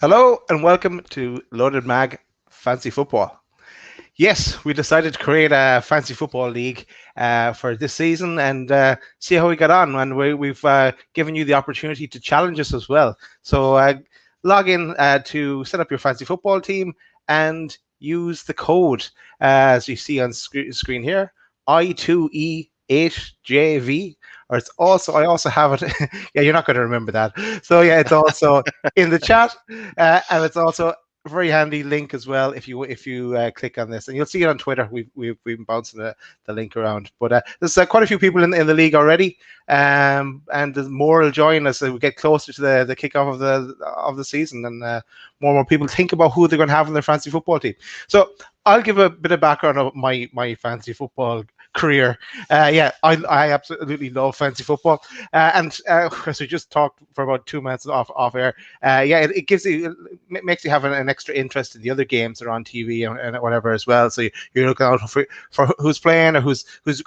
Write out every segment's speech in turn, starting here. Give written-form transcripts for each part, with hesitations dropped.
Hello and welcome to Loaded Mag Fancy Football. Yes, we decided to create a fancy football league for this season and see how we get on. And we've given you the opportunity to challenge us as well. So log in to set up your fancy football team and use the code as you see on screen here, I2E8JV. Or it's also, I also have it. Yeah, you're not going to remember that. So yeah, it's also in the chat, and it's also a very handy link as well if you click on this, and you'll see it on Twitter. We've been bouncing the link around, but there's quite a few people in the league already, and there's more will join as we get closer to the kickoff of the season, and more and more people think about who they're going to have in their fantasy football team. So I'll give a bit of background of my fantasy football career. I absolutely love fantasy football, and as we just talked for about 2 minutes off air, it gives you, it makes you have an extra interest in the other games that are on TV and whatever as well. So you're looking out for who's playing or who's who's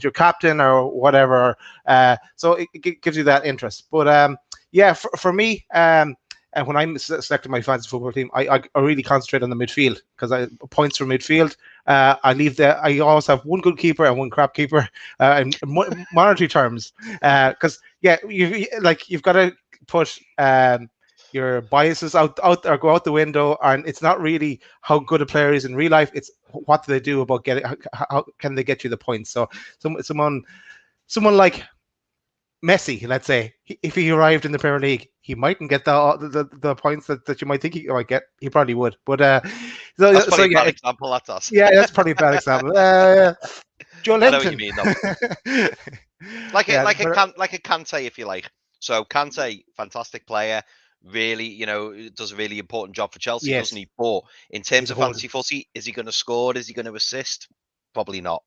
your captain or whatever. So it gives you that interest. But for me. And when I'm selecting my fantasy football team, I really concentrate on the midfield because I points for midfield. I leave I always have one good keeper and one crap keeper in monetary terms. Because you've got to put your biases out or go out the window, and it's not really how good a player is in real life. It's what do they do about getting, how can they get you the points. So someone like Messi, let's say, if he arrived in the Premier League, he mightn't get the points that you might think he might get. He probably would, but that's probably a bad example. That's us. Yeah, that's probably a bad example. Joe Linton. I know what you mean, though. like a Kante, if you like. So Kante, fantastic player, really, does a really important job for Chelsea, yes, doesn't he? But in terms of fantasy footy, is he going to score? Is he going to assist? Probably not.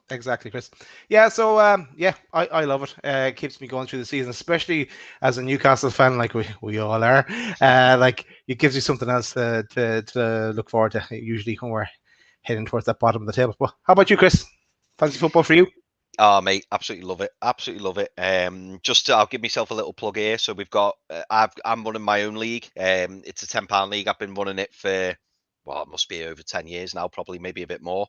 Exactly, Chris. Yeah, so I love it. It keeps me going through the season, especially as a Newcastle fan, like we all are. Like it gives you something else to look forward to. Usually when we're heading towards that bottom of the table. But how about you, Chris? Fantasy football for you? Oh, mate, absolutely love it. Absolutely love it. I'll give myself a little plug here. So we've got, I'm running my own league. It's a £10 league. I've been running it for, well, it must be over 10 years now, probably maybe a bit more.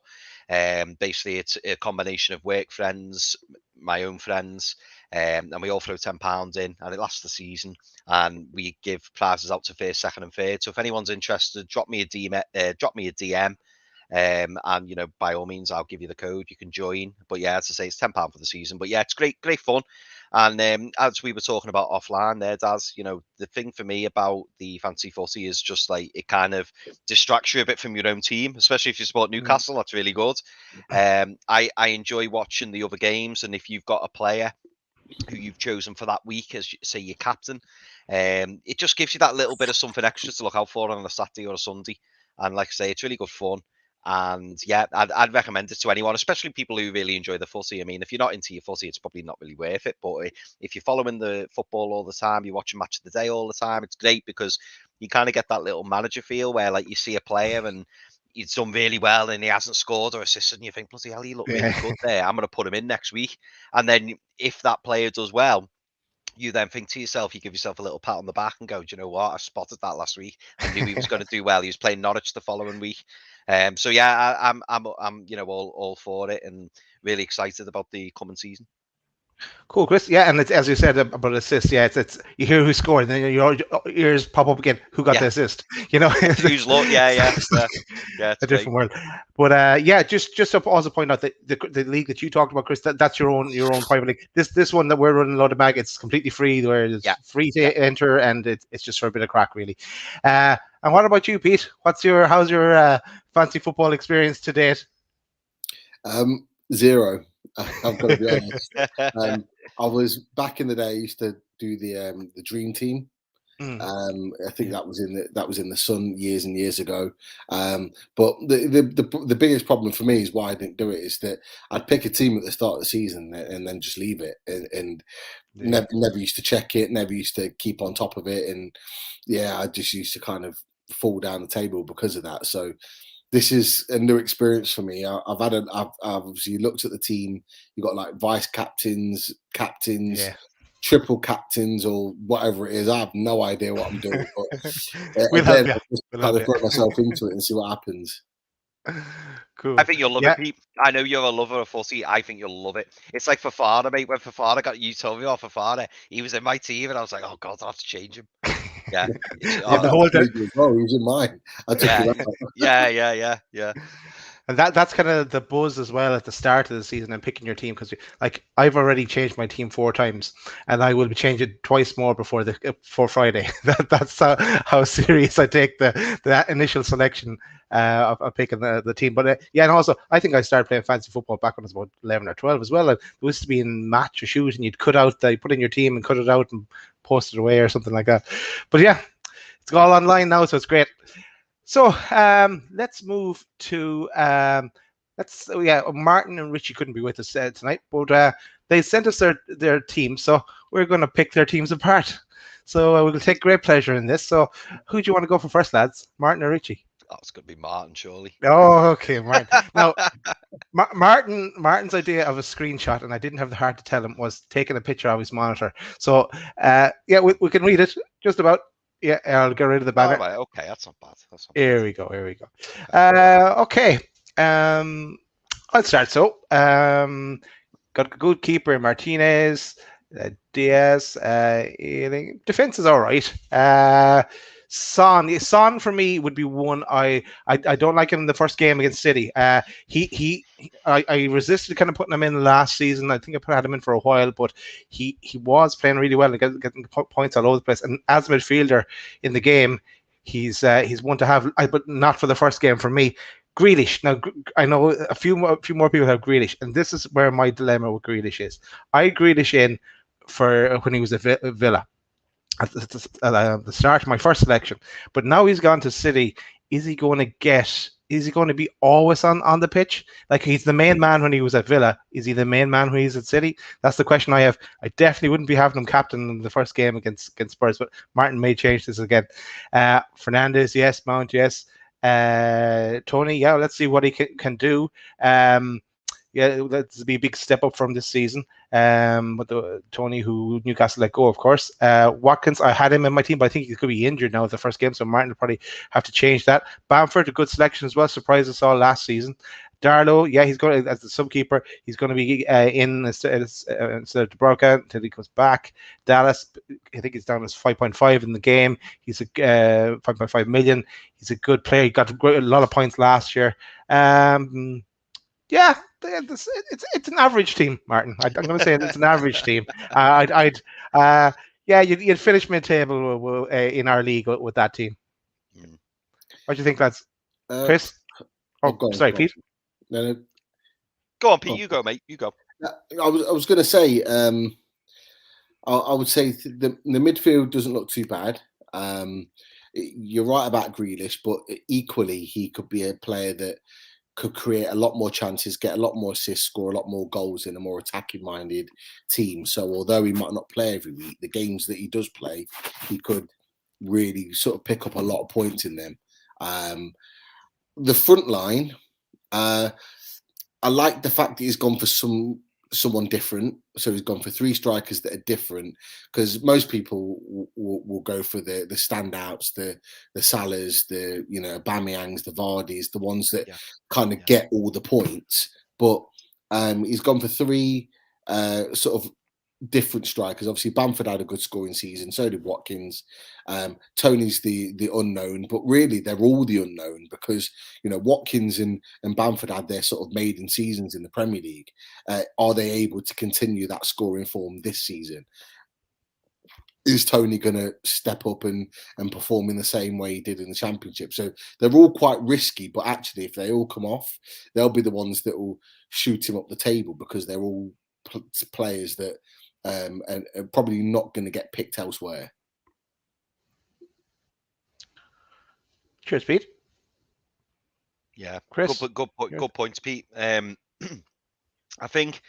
Basically, it's a combination of work friends, my own friends, and we all throw £10 in, and it lasts the season. And we give prizes out to first, second, and third. So if anyone's interested, drop me a DM. And by all means, I'll give you the code. You can join. But yeah, as I say, it's £10 for the season. But yeah, it's great fun. And as we were talking about offline there, Daz, the thing for me about the fantasy footy is just like it kind of distracts you a bit from your own team, especially if you support Newcastle. That's really good. I enjoy watching the other games, and if you've got a player who you've chosen for that week as, say, your captain, it just gives you that little bit of something extra to look out for on a Saturday or a Sunday. And like I say, it's really good fun. And yeah, I'd recommend it to anyone, especially people who really enjoy the footy. I mean, if you're not into your footy, it's probably not really worth it. But if you're following the football all the time, you're watching Match of the Day all the time, it's great because you kind of get that little manager feel where, like, you see a player and he's done really well and he hasn't scored or assisted, and you think, bloody hell, he looked really good there. I'm going to put him in next week. And then if that player does well, you then think to yourself, you give yourself a little pat on the back and go, do you know what? I spotted that last week. I knew he was going to do well. He was playing Norwich the following week. So yeah, I'm all for it and really excited about the coming season. Cool, Chris. Yeah, and it's, as you said about assists. Yeah, it's you hear who scored, and then your ears pop up again. Who got the assist? Who's luck? Yeah. It's a different world. But just to also point out that the league that you talked about, Chris, that's your own private league. This one that we're running, Loaded Mag, it's completely free. Where it's free to enter, and it's just for a bit of crack, really. And what about you, Pete? How's your fantasy football experience to date? Zero. I've got to be honest. I was back in the day. I used to do the Dream Team. I think that was in the Sun years and years ago. But the biggest problem for me is why I didn't do it is that I'd pick a team at the start of the season and then just leave it and never used to check it, never used to keep on top of it, and I just used to kind of fall down the table because of that. So this is a new experience for me. I've obviously looked at the team. You've got like vice captains, triple captains or whatever it is. I have no idea what I'm doing, but We'll again, help you. I just We'll kind help of throw myself into it and see what happens. Cool. I think you'll love Yeah. it, Pete. I know you're a lover of footy. I think you'll love it. It's like Fafana, mate. When Fafana got you told me off Fafana, he was in my team, and I was like, oh god, I have to change him. Yeah, it's, Yeah, the oh, whole Oh, he was in mine. I took yeah, him out. yeah. And that's kind of the buzz as well at the start of the season and picking your team, because like I've already changed my team 4 times and I will be changing twice more before Friday. That's how serious I take that initial selection of picking the team. But yeah, and also I think I started playing fantasy football back when I was about 11 or 12 as well. And there used to be in match or shoot, and you'd cut out you put in your team and cut it out and post it away or something like that. But yeah, it's all online now, so it's great. So let's move to Martin and Richie couldn't be with us tonight, but they sent us their team, so we're going to pick their teams apart. So we'll take great pleasure in this. So who do you want to go for first, lads? Martin or Richie? Oh, it's going to be Martin, surely. Oh, okay, Martin. Now, Martin's idea of a screenshot, and I didn't have the heart to tell him, was taking a picture of his monitor. So yeah, we can read it just about. Yeah, I'll get rid of the banner. Right, okay, that's not bad. Here we go. Okay. I'll start. So, got a good keeper, Martinez, Diaz. Defense is all right. Son for me would be one I don't like him in the first game against City. I resisted kind of putting him in last season. I think I had him in for a while, but he was playing really well and getting points all over the place. And as a midfielder in the game, he's one to have, but not for the first game for me. Grealish. Now I know a few more people have Grealish, and this is where my dilemma with Grealish is. I had Grealish in for when he was at Villa at the start of my first selection, but now he's gone to City. Is he going to be always on the pitch? Like, he's the main man when he was at Villa. Is he the main man when he's at City? That's the question I have. I definitely wouldn't be having him captain in the first game against Spurs, but Martin may change this again. Fernandes, yes. Mount, yes. Tony, yeah, let's see what he can do. Yeah, that's be a big step up from this season. But Tony, who Newcastle let go, of course. Watkins, I had him in my team, but I think he could be injured now at the first game, so Martin will probably have to change that. Bamford, a good selection as well. Surprised us all last season. Darlow, yeah, he's going as the subkeeper. He's going to be in instead of Dubravka until he comes back. Dallas, I think he's down as 5.5 in the game. He's a 5.5 million. He's a good player. He got a lot of points last year. Yeah, it's an average team, Martin. I'm going to say it's an average team. You'd finish mid-table in our league with that team. What do you think, lads? Chris? Sorry, Pete. No. Go on, Pete. You go, mate. You go. I was going to say, I would say the midfield doesn't look too bad. You're right about Grealish, but equally he could be a player that could create a lot more chances, get a lot more assists, score a lot more goals in a more attacking-minded team. So although he might not play every week, the games that he does play, he could really sort of pick up a lot of points in them. The front line, I like the fact that he's gone for someone different. So he's gone for 3 strikers that are different, because most people will go for the standouts, the Salahs, the Aubameyangs, the Vardys, the ones that kind of get all the points. But he's gone for 3 sort of different strikers. Obviously, Bamford had a good scoring season. So did Watkins. Tony's the unknown, but really they're all the unknown, because Watkins and Bamford had their sort of maiden seasons in the Premier League. Are they able to continue that scoring form this season? Is Tony going to step up and perform in the same way he did in the Championship? So they're all quite risky, but actually, if they all come off, they'll be the ones that will shoot him up the table, because they're all players that and are probably not going to get picked elsewhere. Cheers, Pete. Yeah, Chris, good points, Pete. I think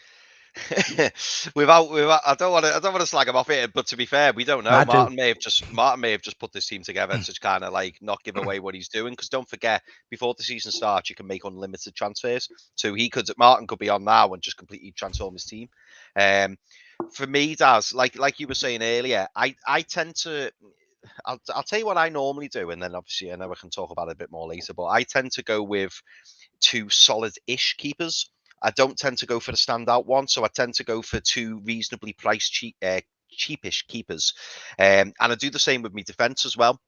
without I don't want to slag him off it, but to be fair, we don't know. Martin may have just put this team together to kind of like not give away what he's doing, because don't forget, before the season starts, you can make unlimited transfers. So Martin could be on now and just completely transform his team. for me, Daz, like you were saying earlier, I tend to. I'll tell you what I normally do, and then obviously I know we can talk about it a bit more later. But I tend to go with two solid-ish keepers. I don't tend to go for the standout one, so I tend to go for two reasonably priced cheapish keepers, and I do the same with my defense as well.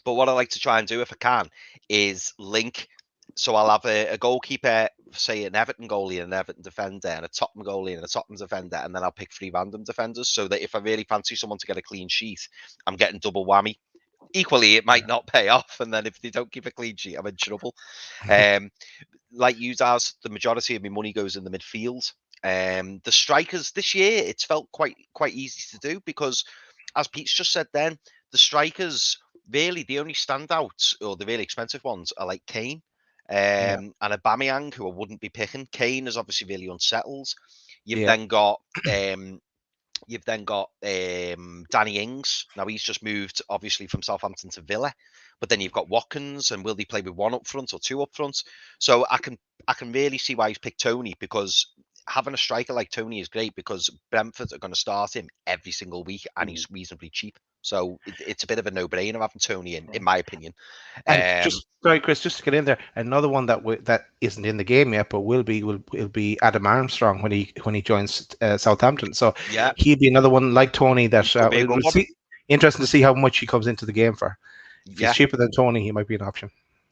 But what I like to try and do, if I can, is link. So I'll have a goalkeeper, say an Everton goalie and an Everton defender, and a Tottenham goalie and a Tottenham defender, and then I'll pick 3 random defenders, so that if I really fancy someone to get a clean sheet, I'm getting double whammy. Equally, it might not pay off, and then if they don't keep a clean sheet, I'm in trouble. Like you, Daz, the majority of my money goes in the midfield. The strikers this year, it's felt quite easy to do because, as Pete's just said, then the strikers really the only standouts or the really expensive ones are like Kane and Aubameyang, who I wouldn't be picking. Kane is obviously really unsettled. You've then got Danny Ings. Now he's just moved obviously from Southampton to Villa, but then you've got Watkins, and will they play with 1 up front or 2 up front? So I can really see why he's picked Tony, because having a striker like Tony is great because Brentford are going to start him every single week, and he's reasonably cheap. So it's a bit of a no-brainer having Tony in my opinion. And sorry, Chris, just to get in there, another one that isn't in the game yet, but will be Adam Armstrong when he joins Southampton. So yeah, he'd be another one like Tony that interesting to see how much he comes into the game for. If he's cheaper than Tony, he might be an option.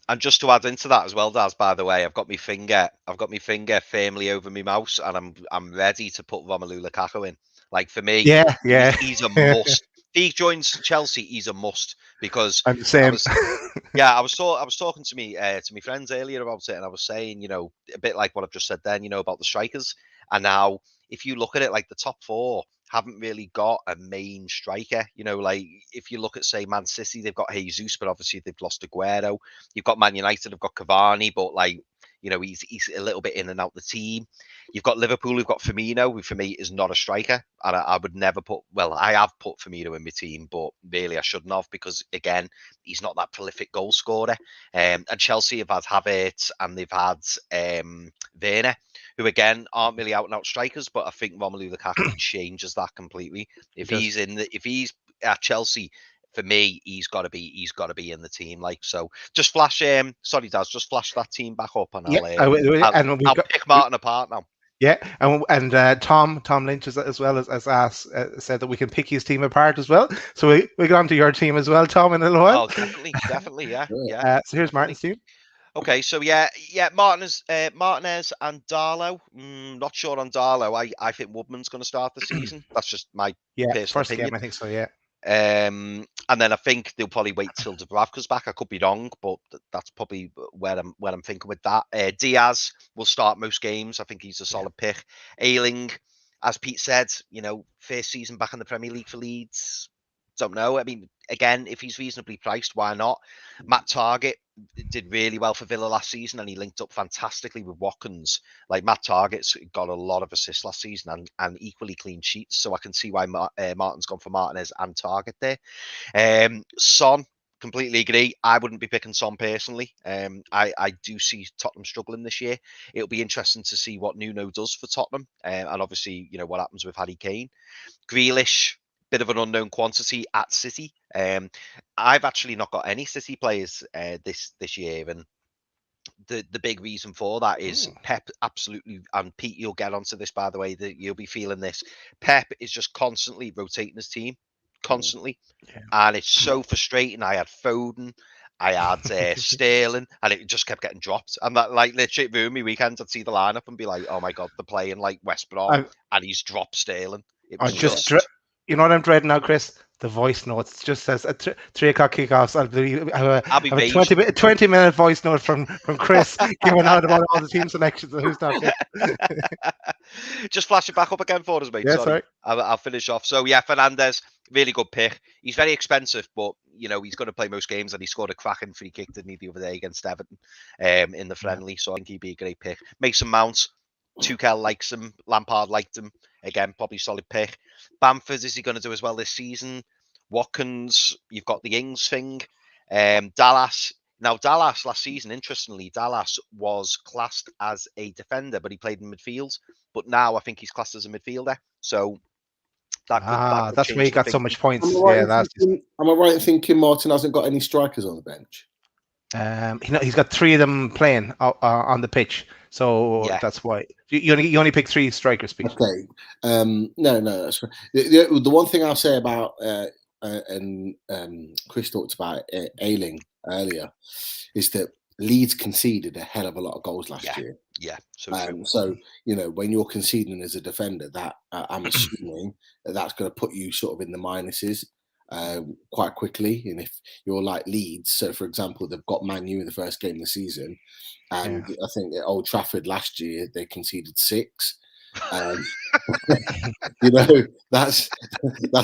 And just to add into that as well, Daz, by the way, I've got my finger firmly over my mouse, and I'm ready to put Romelu Lukaku in. Like for me, he's a must. If he joins Chelsea, he's a must, because I'm the same. I was talking to me friends earlier about it, and I was saying, a bit like what I've just said then, about the strikers. And now, if you look at it, like the top 4 haven't really got a main striker. Like if you look at, say, Man City, they've got Jesus, but obviously they've lost Aguero. You've got Man United, they've got Cavani, but like, he's a little bit in and out the team. You've got Liverpool, who've got Firmino, who for me is not a striker. And I would never I have put Firmino in my team, but really I shouldn't have, because again, he's not that prolific goal scorer. And Chelsea have had Havertz, and they've had Werner, who again aren't really out and out strikers, but I think Romelu Lukaku changes that completely. If he's at Chelsea, for me, he's got to be in the team. Like, so just flash. Sorry, Daz, just flash that team back up, and I'll pick Martin apart now. Yeah, and Tom Lynch as well as asked, said that we can pick his team apart as well. So we get on to your team as well, Tom, in a little while. Oh, definitely, yeah. So here's Martin's team. Okay, so Martinez and Darlow. Not sure on Darlow. I think Woodman's going to start the season. That's just my personal first opinion. game, I think so. Yeah. And then I think they'll probably wait till Dubravka's back. I could be wrong, but that's probably where I'm thinking with that. Diaz will start most games. I think he's a solid pick. Ayling, as Pete said, first season back in the Premier League for Leeds. Don't know. I mean, again, if he's reasonably priced, why not? Matt Targett did really well for Villa last season, and he linked up fantastically with Watkins. Like, Matt Targett's got a lot of assists last season and equally clean sheets, so I can see why Martin's gone for Martinez and Targett there. Son, completely agree. I wouldn't be picking Son personally. I do see Tottenham struggling this year. It'll be interesting to see what Nuno does for Tottenham, and obviously, what happens with Harry Kane. Grealish, bit of an unknown quantity at City. I've actually not got any City players this year, and the big reason for that is Pep absolutely, and Pete, you'll get onto this, by the way, that you'll be feeling this. Pep is just constantly rotating his team, constantly, and it's so frustrating. I had Foden, I had Sterling, and it just kept getting dropped. And that, like, literally ruined me weekend. I'd see the lineup and be like, "Oh my god, they're playing like West Brom," and he's dropped Sterling. It was you know what I'm dreading now, Chris? The voice notes. Just says at 3 o'clock kickoffs. I'll have a 20-minute voice note from Chris giving out about all the team selections and who's not good. Just flash it back up again for us, mate. Yeah, sorry. I'll finish off. So Fernandes, really good pick. He's very expensive, but he's going to play most games, and he scored a cracking free kick, didn't he, the other day against Everton in the friendly. So I think he'd be a great pick. Mason Mount, Tuchel likes him. Lampard liked him. Again, probably solid pick. Bamford, is he going to do as well this season? Watkins, you've got the Ings thing. Dallas. Now, Dallas last season, interestingly, Dallas was classed as a defender, but he played in midfield. But now I think he's classed as a midfielder. So That could That's why he change the got so thinking. much points. Yeah, last season. Am I right in thinking Martin hasn't got any strikers on the bench? He's got 3 of them playing on the pitch, so Yeah. that's why you only pick 3 strikers. Pete. Okay. No, that's right. The one thing I'll say about and Chris talked about Ayling earlier is that Leeds conceded a hell of a lot of goals last year. Yeah, so true. So when you're conceding as a defender, that I'm assuming that's going to put you sort of in the minuses quite quickly. And if you're like Leeds, so for example, they've got Man U in the first game of the season, and I think at Old Trafford last year they conceded 6. That's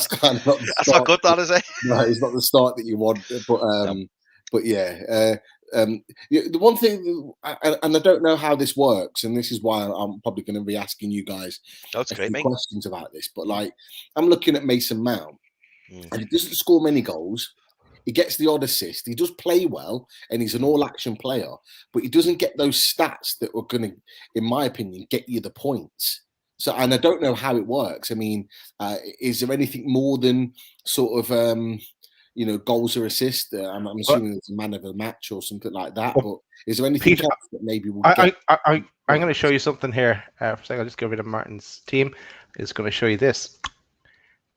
kind of not the that's not good, that is it? No, it's not the start that you want. But yeah. The one thing, and I don't know how this works, and this is why I'm probably going to be asking you guys a few questions about this. But like, I'm looking at Mason Mount, and he doesn't score many goals. He gets the odd assist. He does play well, and he's an all-action player. But he doesn't get those stats that are going to, in my opinion, get you the points. So, and I don't know how it works. I mean, is there anything more than sort of goals or assists? I'm assuming it's a man of the match or something like that. But is there anything else that maybe we'll get? I'm going to show you something here. For a second, I'll just get rid of Martin's team. It's going to show you this.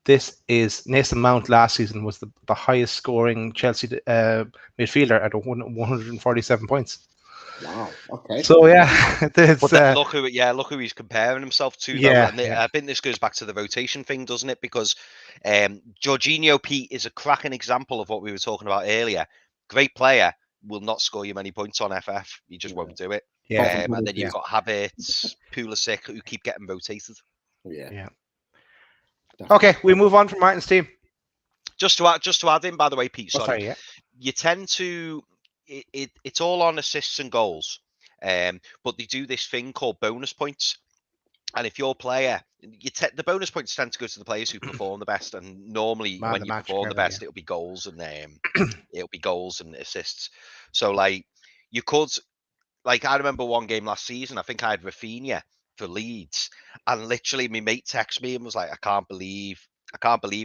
This is Mason Mount last season was the highest scoring Chelsea midfielder at 147 points. Wow. Okay. So yeah, look who he's comparing himself to. I think this goes back to the rotation thing, doesn't it? Because Jorginho Pete is a cracking example of what we were talking about earlier. Great player, will not score you many points on FF. You just won't do it. And then you've got Havertz, Pulisic, who keep getting rotated. Yeah. Okay, we move on from Martin's team. Just to add in, by the way, Pete. Sorry, you tend to. It's all on assists and goals, but they do this thing called bonus points. And if your player, the bonus points tend to go to the players who perform the best. And normally, when you perform the best, it'll be goals and assists. So, like, you could, like, I remember one game last season. I think I had Rafinha for Leeds, and literally, my mate texted me and was like, "I can't believe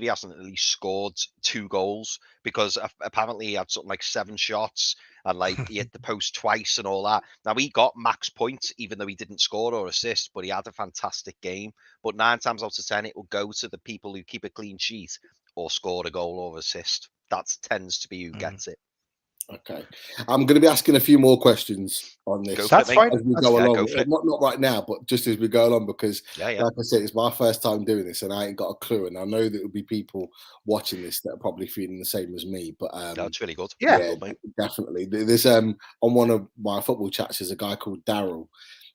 he hasn't at least scored 2 goals because apparently he had something like 7 shots and like he hit the post twice and all that." Now he got max points even though he didn't score or assist, but he had a fantastic game. But 9 times out of 10, it will go to the people who keep a clean sheet or score a goal or assist. That tends to be who gets it. Okay, I'm going to be asking a few more questions on this. That's fine. As we go along, not right now, but just as we go along, because like I said, it's my first time doing this, and I ain't got a clue. And I know that there'll be people watching this that are probably feeling the same as me. But that's really good. Yeah, definitely. There's on one of my football chats, there's a guy called Daryl,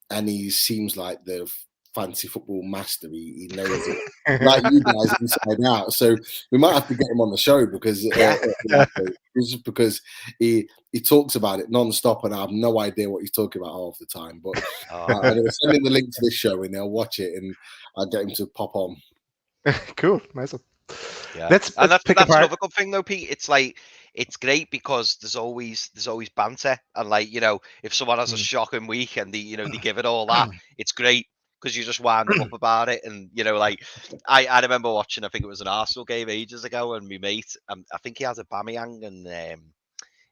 and he seems like the fancy football master. He knows it like you guys inside out. So we might have to get him on the show because just because he talks about it non-stop and I have no idea what he's talking about half the time. But I'm going to send him the link to this show and they'll watch it and I'll get him to pop on. Cool, nice one. Yeah, that's another good thing though, Pete. It's like it's great because there's always banter and like if someone has a shocking week and they give it all that, it's great. Because you just wind them up about it, and like I remember watching. I think it was an Arsenal game ages ago, and my mate, I think he had a Aubameyang, and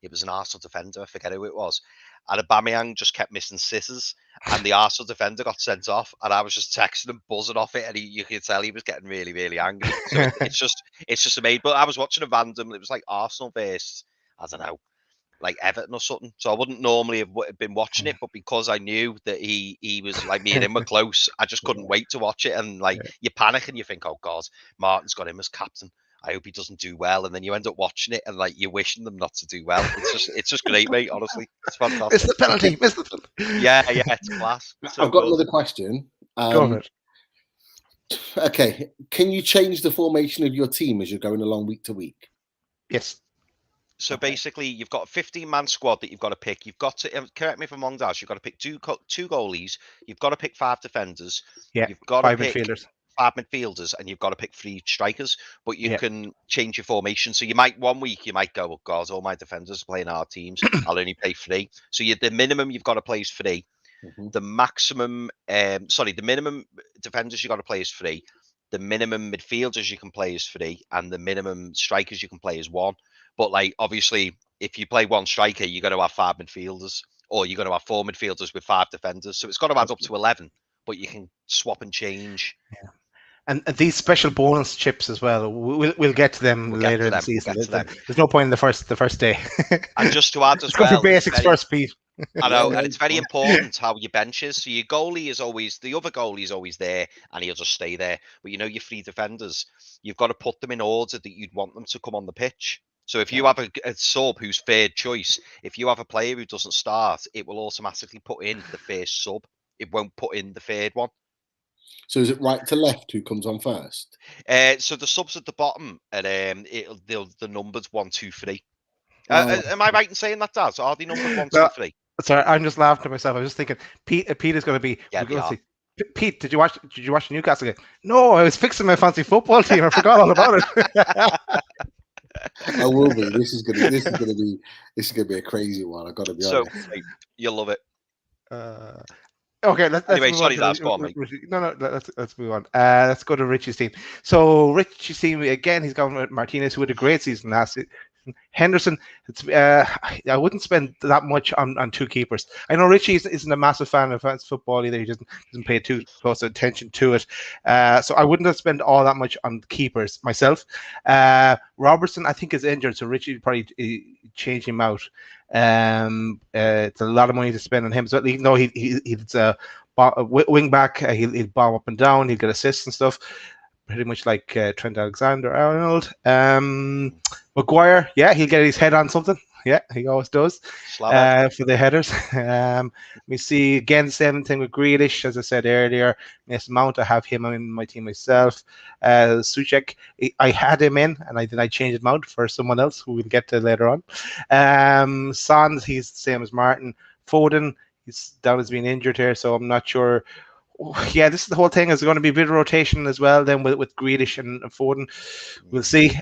it was an Arsenal defender. I forget who it was. And Aubameyang just kept missing sitters, and the Arsenal defender got sent off. And I was just texting him, buzzing off it, and you could tell he was getting really, really angry. So it's just amazing. But I was watching a random. It was like Arsenal versus I don't know, like Everton or something. So I wouldn't normally have been watching it, but because I knew that he was like me and him were close, I just couldn't wait to watch it. And like you panic and you think, oh God, Martin's got him as captain. I hope he doesn't do well. And then you end up watching it and like you're wishing them not to do well. It's just great, mate. Honestly, it's fantastic. It's the penalty. Yeah, it's class. I've got another question. Go ahead. Okay, can you change the formation of your team as you're going along week to week? Yes. So basically, you've got a 15-man squad that you've got to pick. You've got to, correct me if I'm wrong, Daz, you've got to pick two goalies. You've got to pick 5 defenders. Yeah, you've got 5 to pick midfielders. 5 midfielders, and you've got to pick 3 strikers. But you can change your formation. So you might, one week, you might go, oh, God, all my defenders are playing our teams. I'll only play 3. So the minimum you've got to play is 3. The maximum, the minimum defenders you've got to play is 3. the minimum midfielders you can play is 3, and the minimum strikers you can play is 1. But like obviously, if you play 1 striker, you're going to have 5 midfielders, or you're going to have 4 midfielders with 5 defenders. So it's got to add up to 11. But you can swap and change. Yeah. And these special bonus chips as well. We'll get to them later in the season. There's no point in the first day. And just to add as Let's go well, for basics first, Pete. I know, and it's very important how your bench is. So your goalie is always, the other goalie is always there, and he'll just stay there. But you know, your 3 defenders, you've got to put them in order that you'd want them to come on the pitch. So if you have a sub who's third choice, if you have a player who doesn't start, it will automatically put in the first sub. It won't put in the third one. So is it right to left who comes on first? So the subs at the bottom, and the numbers 1, 2, 3. Am I right in saying that, Daz? Are they numbered 1, 2, 3? Sorry, I'm just laughing to myself. I was just thinking, Pete is going to be. Yeah, Pete, did you watch the Newcastle game? No, I was fixing my fancy football team. I forgot all about it. I will be. This is gonna be a crazy one. I got to be honest. You'll love it. Okay, let's anyway, move sorry, on Daz, go on, mate. No, let's move on. Let's go to Richie's team. So Richie's team again. He's gone with Martinez, who had a great season last season. Henderson, I wouldn't spend that much on 2 keepers. I know Richie isn't a massive fan of fantasy football either. He doesn't pay too close attention to it. So I wouldn't have spent all that much on keepers myself. Robertson, I think, is injured, so Richie would probably change him out. It's a lot of money to spend on him. So even though he's a wing back, he'll bomb up and down. He'll get assists and stuff. Pretty much like Trent Alexander-Arnold. Maguire, yeah, he'll get his head on something. Yeah, he always does for the headers. We see again the same thing with Grealish, as I said earlier. Yes, Mount, I have him in my team myself. Souček, I had him in, and I changed him out for someone else who we'll get to later on. Son, he's the same as Martin. Foden, he's down as being injured here, so I'm not sure. Yeah, this is the whole thing. Is going to be a bit of rotation as well. Then with Grealish and Foden, we'll see.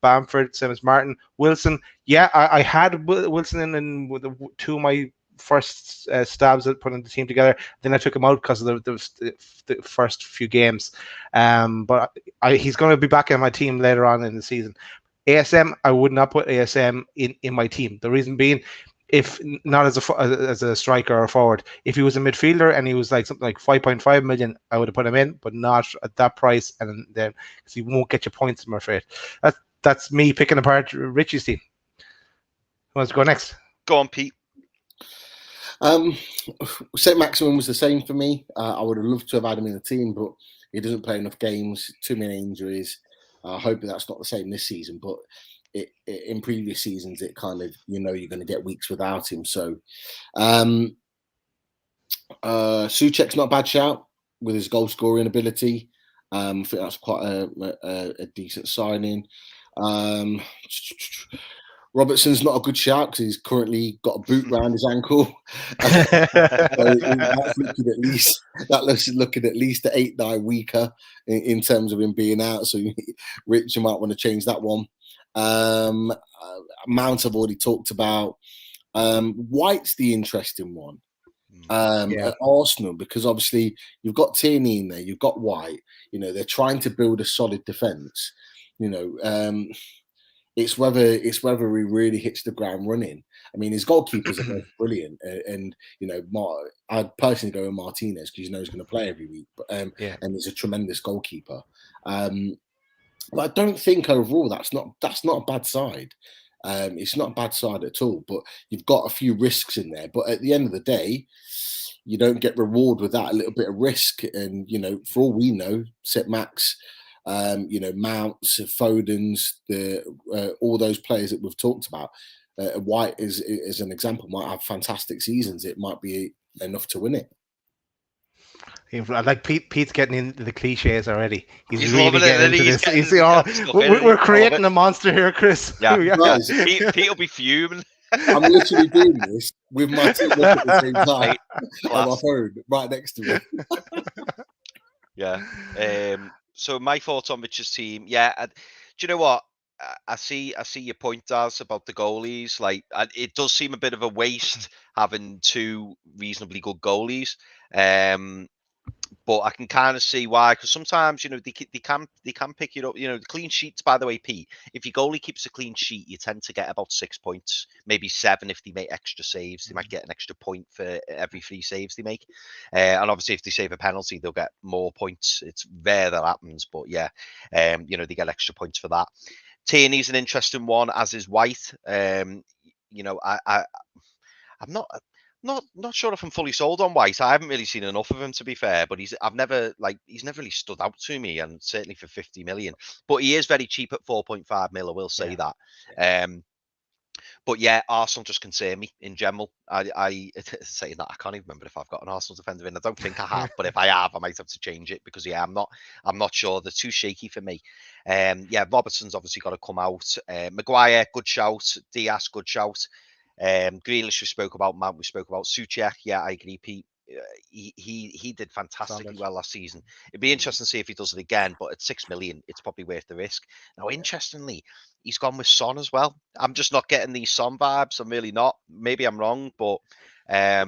Bamford, same as Martin. Wilson, yeah, I had Wilson in with 2 of my first stabs at putting the team together. Then I took him out because of the first few games. But he's going to be back in my team later on in the season. ASM, I would not put ASM in my team. The reason being, if not as a striker or forward, if he was a midfielder and he was like something like 5.5 million, I would have put him in, but not at that price. And then because he won't get you points, I'm afraid. That's me picking apart Richie's team. Who wants to go next? Go on, Pete. St. Maximin was the same for me. I would have loved to have had him in the team, but he doesn't play enough games, too many injuries. I hope that's not the same this season, but in previous seasons, it kind of, you're going to get weeks without him. So Souček's not a bad shout with his goal scoring ability. I think that's quite a decent signing. Robertson's not a good shout because he's currently got a boot round his ankle. So that's looking at least 8-9 weaker in terms of him being out. So Rich, you might want to change that one. Mount I've already talked about. White's the interesting one at Arsenal, because obviously you've got Tierney in there, you've got White. They're trying to build a solid defense. It's whether he really hits the ground running. I mean, his goalkeepers are brilliant, and I'd personally go with Martinez because he's going to play every week. But and he's a tremendous goalkeeper. But I don't think overall that's not a bad side. It's not a bad side at all. But you've got a few risks in there. But at the end of the day, you don't get reward with that, a little bit of risk. And for all we know, St. Max, Mounts, Fodens, all those players that we've talked about. White is an example, might have fantastic seasons. It might be enough to win it. I like Pete's getting into the cliches already. He's really getting into this. We're creating a monster here, Chris. Yeah. Pete will be fuming. I'm literally doing this with my team at the same time on my phone right next to me. Yeah. So my thoughts on Mitch's team. Yeah. Do you know what? I see your point, Daz, about the goalies. Like, it does seem a bit of a waste having 2 reasonably good goalies. But I can kind of see why, because sometimes they can pick it up. The clean sheets, by the way, Pete. If your goalie keeps a clean sheet, you tend to get about 6 points, maybe 7 if they make extra saves. They might get an extra point for every 3 saves they make, and obviously if they save a penalty, they'll get more points. It's rare that happens, but yeah, they get extra points for that. Tierney's an interesting one, as is White. I'm not sure if I'm fully sold on White. I haven't really seen enough of him, to be fair. But he's never really stood out to me, and certainly for 50 million. But he is very cheap at 4.5 mil. I will say that. But yeah, Arsenal just concern me in general. I saying that I can't even remember if I've got an Arsenal defender in. I don't think I have, but if I have, I might have to change it because I'm not sure. They're too shaky for me. Robertson's obviously got to come out. Maguire, good shout. Diaz, good shout. Grealish, we spoke about. Mount, we spoke about. Suchek, yeah, I agree, Pete. He did fantastically well last season. It'd be interesting to see if he does it again, but at 6 million, it's probably worth the risk. Now, interestingly, he's gone with Son as well. I'm just not getting these Son vibes. I'm really not. Maybe I'm wrong, but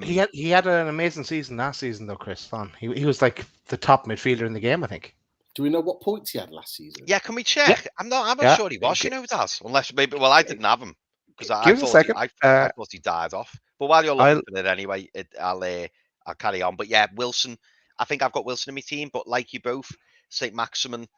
he had an amazing season last season, though, Chris. Son, he was like the top midfielder in the game, I think. Do we know what points he had last season? Yeah, can we check? Yeah. I'm not sure he was. Does, unless maybe. Well, I didn't have him because I thought he died off. But while you're looking at it anyway, I'll carry on. But yeah, Wilson. I think I've got Wilson in my team. But like you both, St. Maximin.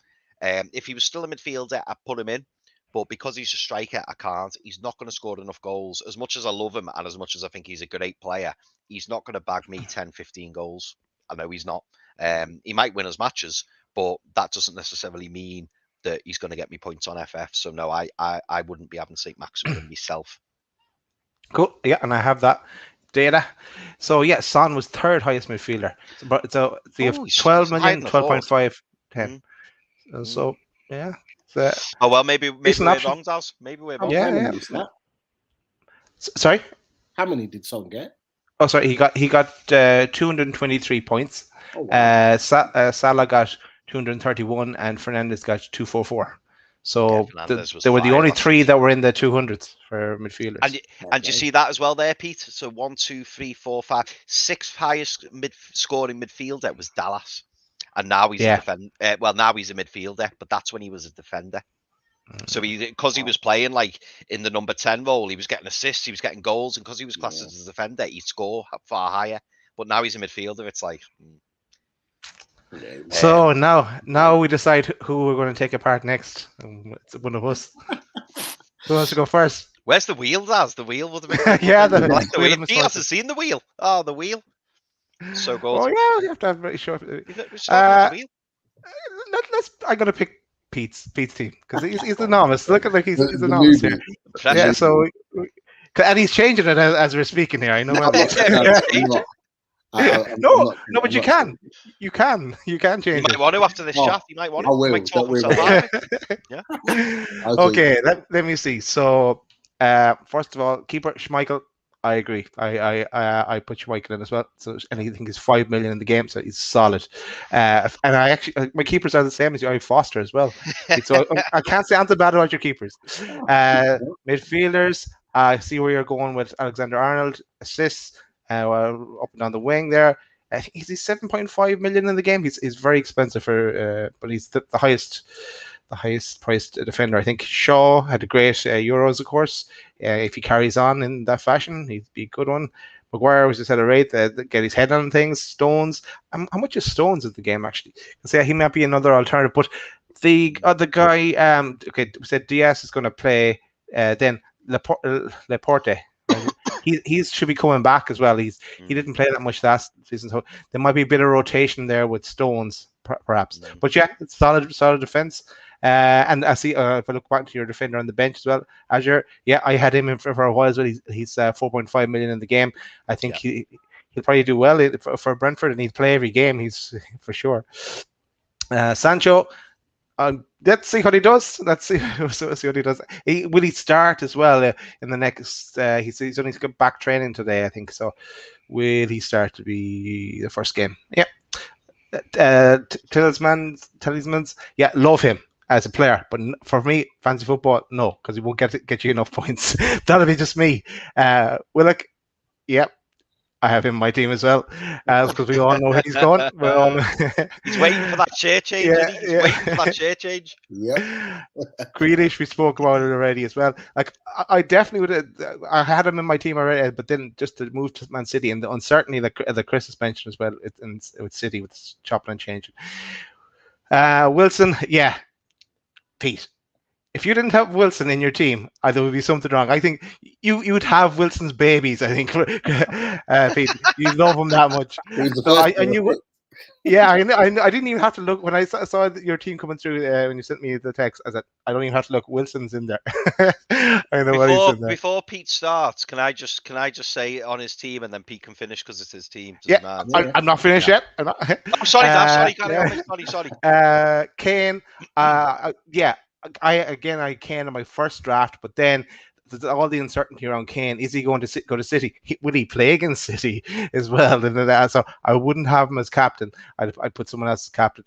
If he was still a midfielder, I'd put him in. But because he's a striker, I can't. He's not going to score enough goals. As much as I love him and as much as I think he's a great player, he's not going to bag me 10, 15 goals. I know he's not. He might win us matches, but that doesn't necessarily mean that he's going to get me points on FF. So no, I wouldn't be having St. Maximin myself. Cool. Yeah, and I have that data. So yeah, Son was third highest midfielder. So they have 12 million, 12.5, 10. So yeah. Oh well, maybe we're wrong, Daz. Maybe we're wrong. Yeah. Sorry. How many did Son get? Oh, sorry. He got 223 points. Oh, wow. Salah got 231, and Fernandes got 244. So they were the only three that were in the 200s for midfielders. And you see that as well there, Pete. So 1, 2, 3, 4, 5, 6th highest scoring midfielder was Dallas. And now he's a defender. Now he's a midfielder, but that's when he was a defender. So because he was playing like in the number 10 role, he was getting assists, he was getting goals, and because he was classed as a defender, he'd score far higher. But now he's a midfielder. It's like. So now we decide who we're going to take apart next. It's one of us. Who wants to go first? Where's the wheel, Daz? The wheel would have been. Yeah, the wheel. He hasn't seen the wheel. Oh, the wheel. So good. Oh yeah, you have to have very short. I'm gonna pick Pete's team because he's enormous. Look at he's enormous here. Yeah, so and he's changing it as we're speaking here. I know. No, but you can change. You might want to after this chat. You might want to. I will. Talk himself yeah. Okay, let me see. So first of all, keeper Schmeichel. I agree. I put Schmeichel in as well. So anything is 5 million in the game, so he's solid. And I actually my keepers are the same as you. I have Foster as well. So I can't say anything bad about your keepers. Midfielders. I see where you're going with Alexander-Arnold assists. Up and down the wing there. I think he's 7.5 million in the game. He's very expensive but he's the highest priced defender. I think Shaw had a great Euros, of course. If he carries on in that fashion, he'd be a good one. Maguire was just at a rate that get his head on things. Stones. How much is Stones in the game actually? Because he might be another alternative. But the other guy, we said Diaz is going to play. Then Laporte. He should be coming back as well. He didn't play that much last season, so there might be a bit of rotation there with Stones, perhaps. But yeah, it's solid defense. And I see if I look back to your defender on the bench as well, Azure. Yeah, I had him in for a while as well. He's 4.5 million in the game. I think he'll probably do well for Brentford, and he'll play every game. He's for sure. Sancho. Let's see what he does. Let's see what he does. Will he start as well in the next? He's only got back training today, I think. So, will he start to be the first game? Yeah. Talismans. Yeah, love him as a player, but for me, fantasy football, no, because he won't get you enough points. That'll be just me. Willock. Yeah. I have him in my team as well, because we all know where he's going. We're all He's waiting for that share change, isn't he? He's waiting for that share change. Yep. Grealish, we spoke about it already as well. Like I definitely would have. I had him in my team already, but then just to move to Man City and the uncertainty that Chris has mentioned as well, with City with chopping and changing. Wilson, yeah, Pete. If you didn't have Wilson in your team, there would be something wrong. I think you would have Wilson's babies. I think, Pete, you love him that much. So I knew. Yeah, I didn't even have to look when I saw your team coming through when you sent me the text. I said, I don't even have to look. Wilson's in there. I know what he's in there. Before Pete starts, can I just say on his team, and then Pete can finish because it's his team. I'm not finished yet. I'm not. I'm sorry, sorry. Kane. Yeah. I Kane in my first draft, but then there's all the uncertainty around Kane. Is he going to go to City? Will he play against City as well? So I wouldn't have him as captain. I'd put someone else as captain.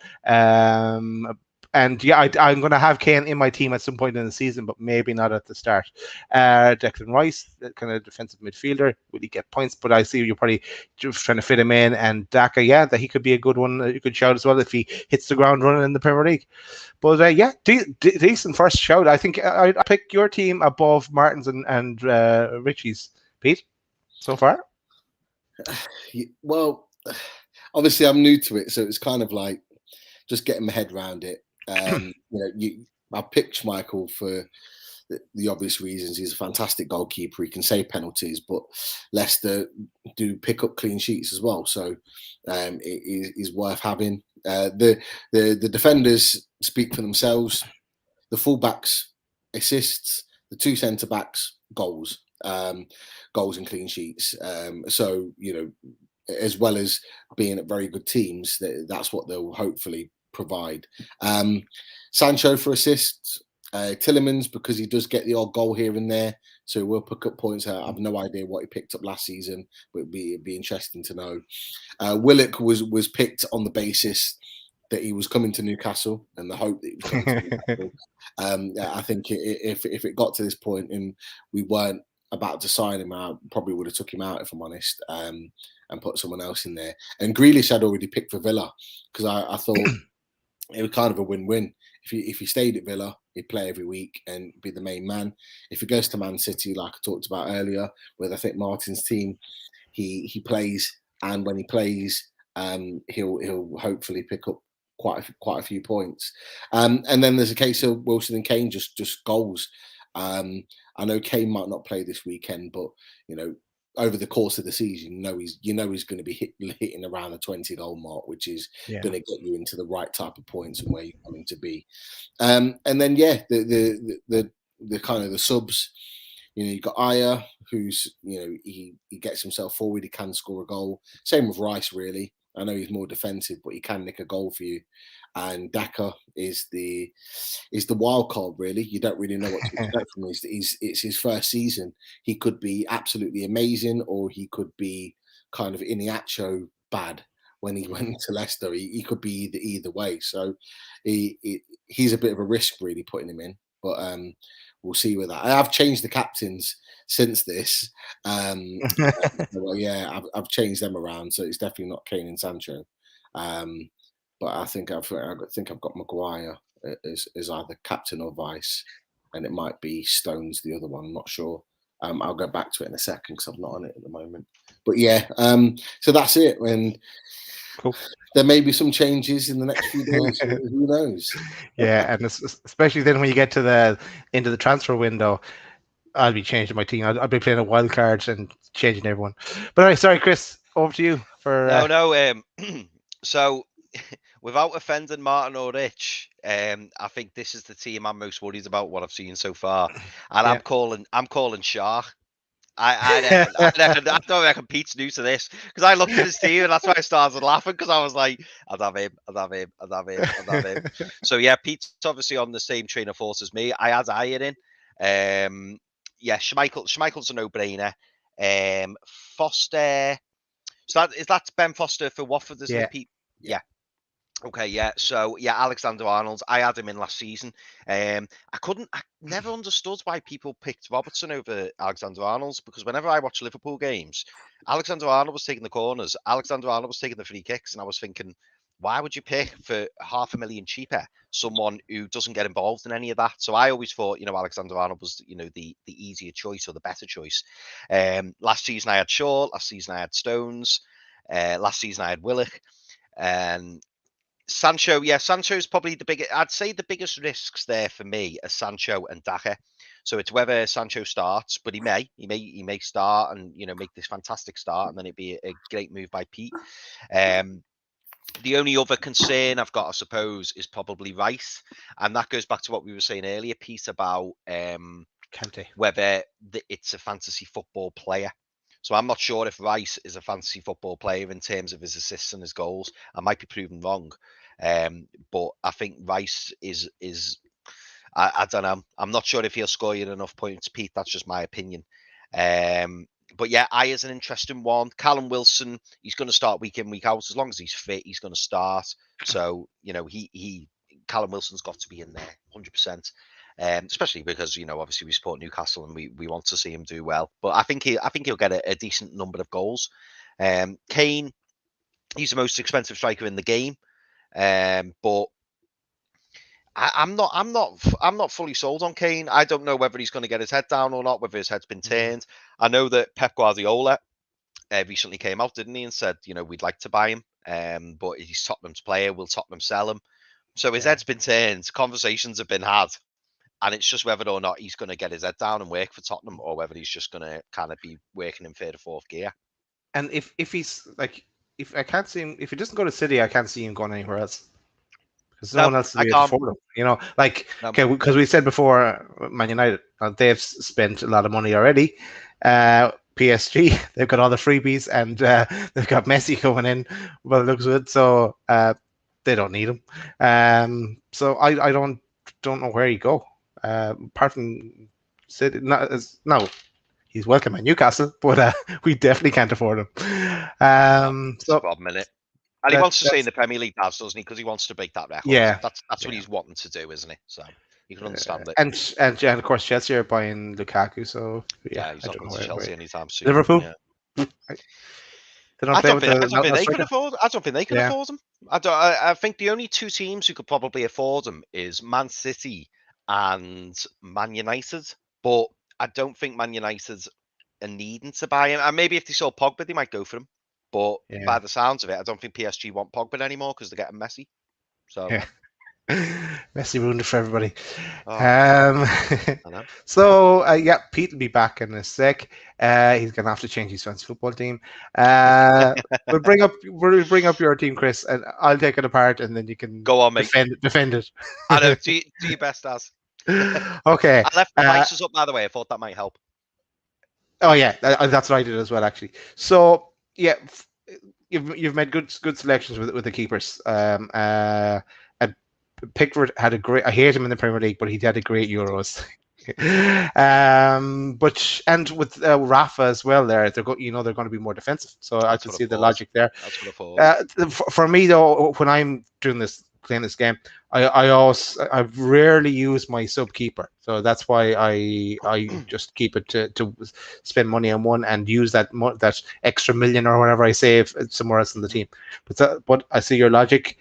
And yeah, I'm going to have Kane in my team at some point in the season, but maybe not at the start. Declan Rice, kind of defensive midfielder, will he get points? But I see you're probably just trying to fit him in. And Daka, yeah, that he could be a good one. You could shout as well if he hits the ground running in the Premier League. But yeah, decent first shout. I think I'd pick your team above Martin's and Richie's. Pete, so far? Well, obviously I'm new to it, so it's kind of like just getting my head around it. I picked Schmeichel for the obvious reasons. He's a fantastic goalkeeper. He can save penalties, but Leicester do pick up clean sheets as well, so it is worth having. The defenders speak for themselves. The fullbacks assists. The two centre backs goals and clean sheets. So as well as being at very good teams, that's what they'll hopefully provide. Sancho for assists, Tielemans because he does get the odd goal here and there, so we'll pick up points. I have no idea what he picked up last season, but it'd be interesting to know. Willock was picked on the basis that he was coming to Newcastle and the hope that he was coming to Newcastle. I think if it got to this point and we weren't about to sign him out, probably would have took him out if I'm honest, and put someone else in there. And Grealish I'd already picked for Villa because I thought it was kind of a win-win. If he stayed at Villa, he'd play every week and be the main man. If he goes to Man City, like I talked about earlier, with I think Martin's team, he plays, and when he plays, he'll hopefully pick up quite a few points. And then there's a case of Wilson and Kane just goals. I know Kane might not play this weekend, but over the course of the season, he's going to be hitting around the 20 goal mark, which is going to get you into the right type of points and where you're going to be. And then the kind of the subs, you've got Aya, who's he gets himself forward, he can score a goal. Same with Rice, really. I know he's more defensive, but he can nick a goal for you. And Daka is the wild card, really. You don't really know what to expect from him. It's his first season. He could be absolutely amazing, or he could be kind of Iniacho bad when he went to Leicester. He could be either way. So he's a bit of a risk, really, putting him in. But we'll see with that. I have changed the captains since this. Well, yeah, I've changed them around, so it's definitely not Kane and Sancho. But I think I've got Maguire as either captain or vice, and it might be Stones the other one. I'm not sure. I'll go back to it in a second because I'm not on it at the moment. But yeah, so that's it. And cool. There may be some changes in the next few days. Who knows? Yeah, and especially then when you get to into the transfer window, I'll be changing my team. I'll be playing a wild card and changing everyone. But anyway, sorry, Chris, over to you for. No. So, without offending Martin or Rich, I think this is the team I'm most worried about what I've seen so far, and yeah. I'm calling Shah. I don't reckon Pete's new to this because I looked at his team and that's why I started laughing because I was like, I'd have him. So yeah, Pete's obviously on the same train of thought as me. I had Iron in. Yeah, Schmeichel's a no-brainer. Foster. So that's Ben Foster for Watford, isn't it, Pete? Yeah. Okay, yeah. So yeah, Alexander Arnold. I had him in last season. I never understood why people picked Robertson over Alexander Arnold, because whenever I watch Liverpool games, Alexander Arnold was taking the corners, Alexander Arnold was taking the free kicks, and I was thinking, why would you pick for $500,000 cheaper someone who doesn't get involved in any of that? So I always thought, Alexander Arnold was, the easier choice or the better choice. Last season I had Shaw. Last season I had Stones. Last season I had Willock. And Sancho, yeah, Sancho's probably I'd say the biggest risks there for me are Sancho and Daka. So it's whether Sancho starts, but he may start and make this fantastic start, and then it'd be a great move by Pete. The only other concern I've got, I suppose, is probably Rice, and that goes back to what we were saying earlier, Pete, about Kante. whether it's a fantasy football player. So I'm not sure if Rice is a fantasy football player in terms of his assists and his goals. I might be proven wrong, but I think Rice is. I don't know. I'm not sure if he'll score you enough points, Pete. That's just my opinion. But yeah, I is an interesting one. Callum Wilson, he's going to start week in, week out. As long as he's fit, he's going to start. So Callum Wilson's got to be in there, 100%. Especially because obviously we support Newcastle and we want to see him do well. But I think he'll get a decent number of goals. Kane, he's the most expensive striker in the game, but I'm not fully sold on Kane. I don't know whether he's going to get his head down or not, whether his head's been turned. I know that Pep Guardiola recently came out, didn't he, and said, we'd like to buy him, but he's Tottenham's player. Will Tottenham sell him? So his head's been turned. Conversations have been had. And it's just whether or not he's going to get his head down and work for Tottenham, or whether he's just going to kind of be working in third or fourth gear. And if he's like, if I can't see him, if he doesn't go to City, I can't see him going anywhere else. Because no one else is able to afford him. Okay, because we said before, Man United, they've spent a lot of money already. PSG, they've got all the freebies, and they've got Messi coming in. Well, it looks good, so they don't need him. So I don't know where he go. Apart from City, no, he's welcome at Newcastle, but we definitely can't afford him. So problem in it. And he wants to stay in the Premier League, doesn't he? Because he wants to break that record. Yeah, that's what he's wanting to do, isn't it? So you can understand it. And of course Chelsea are buying Lukaku, so yeah, he's not going to Chelsea anytime soon. Liverpool. Yeah. I don't think they can afford. I don't think they can afford him. I think the only two teams who could probably afford him is Man City and Man United. But I don't think Man United are needing to buy him. And maybe if they saw Pogba, they might go for him. But by the sounds of it, I don't think PSG want Pogba anymore because they're getting Messi. So Messi ruined it for everybody. So Pete will be back in a sec. He's gonna have to change his fantasy football team. We'll bring up your team, Chris, and I'll take it apart, and then you can go on, mate. Defend it. I know. Do your best, Az. Okay. I left the prices up, by the way. I thought that might help. Oh yeah, that's what I did as well, actually. So yeah, you've made good selections with the keepers. Pickford had a great. I hate him in the Premier League, but he had a great Euros. And with Rafa as well, they're going to be more defensive. So I can see the logic there. That's what I thought. For me though, when I'm playing this game, I rarely use my sub keeper. So that's why I just keep it to spend money on one and use that extra million or whatever I save somewhere else in the team. But I see your logic.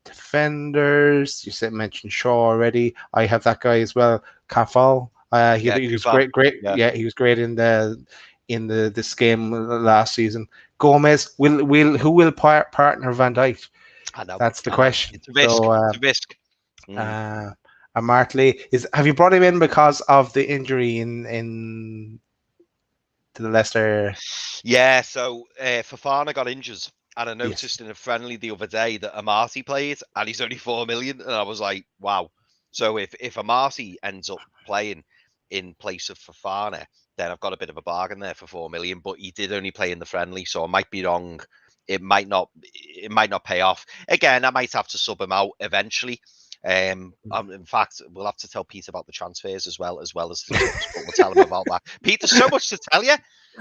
Defenders, you mentioned Shaw already. I have that guy as well, Kafal. He was great. Yeah, he was great in this game last season. Gomez who will partner Van Dijk? I know. That's the question. It's a risk. It's a risk. And Martley have you brought him in because of the injury in to the Leicester? Yeah, so Fofana got injured. And I noticed in a friendly the other day that Amati played, and he's only 4 million. And I was like, wow. So if Amati ends up playing in place of Fofana, then I've got a bit of a bargain there for 4 million. But he did only play in the friendly, so I might be wrong. It might not pay off. Again, I might have to sub him out eventually. In fact, we'll have to tell Pete about the transfers as well as the subs, but we'll tell him about that. Pete, there's so much to tell you.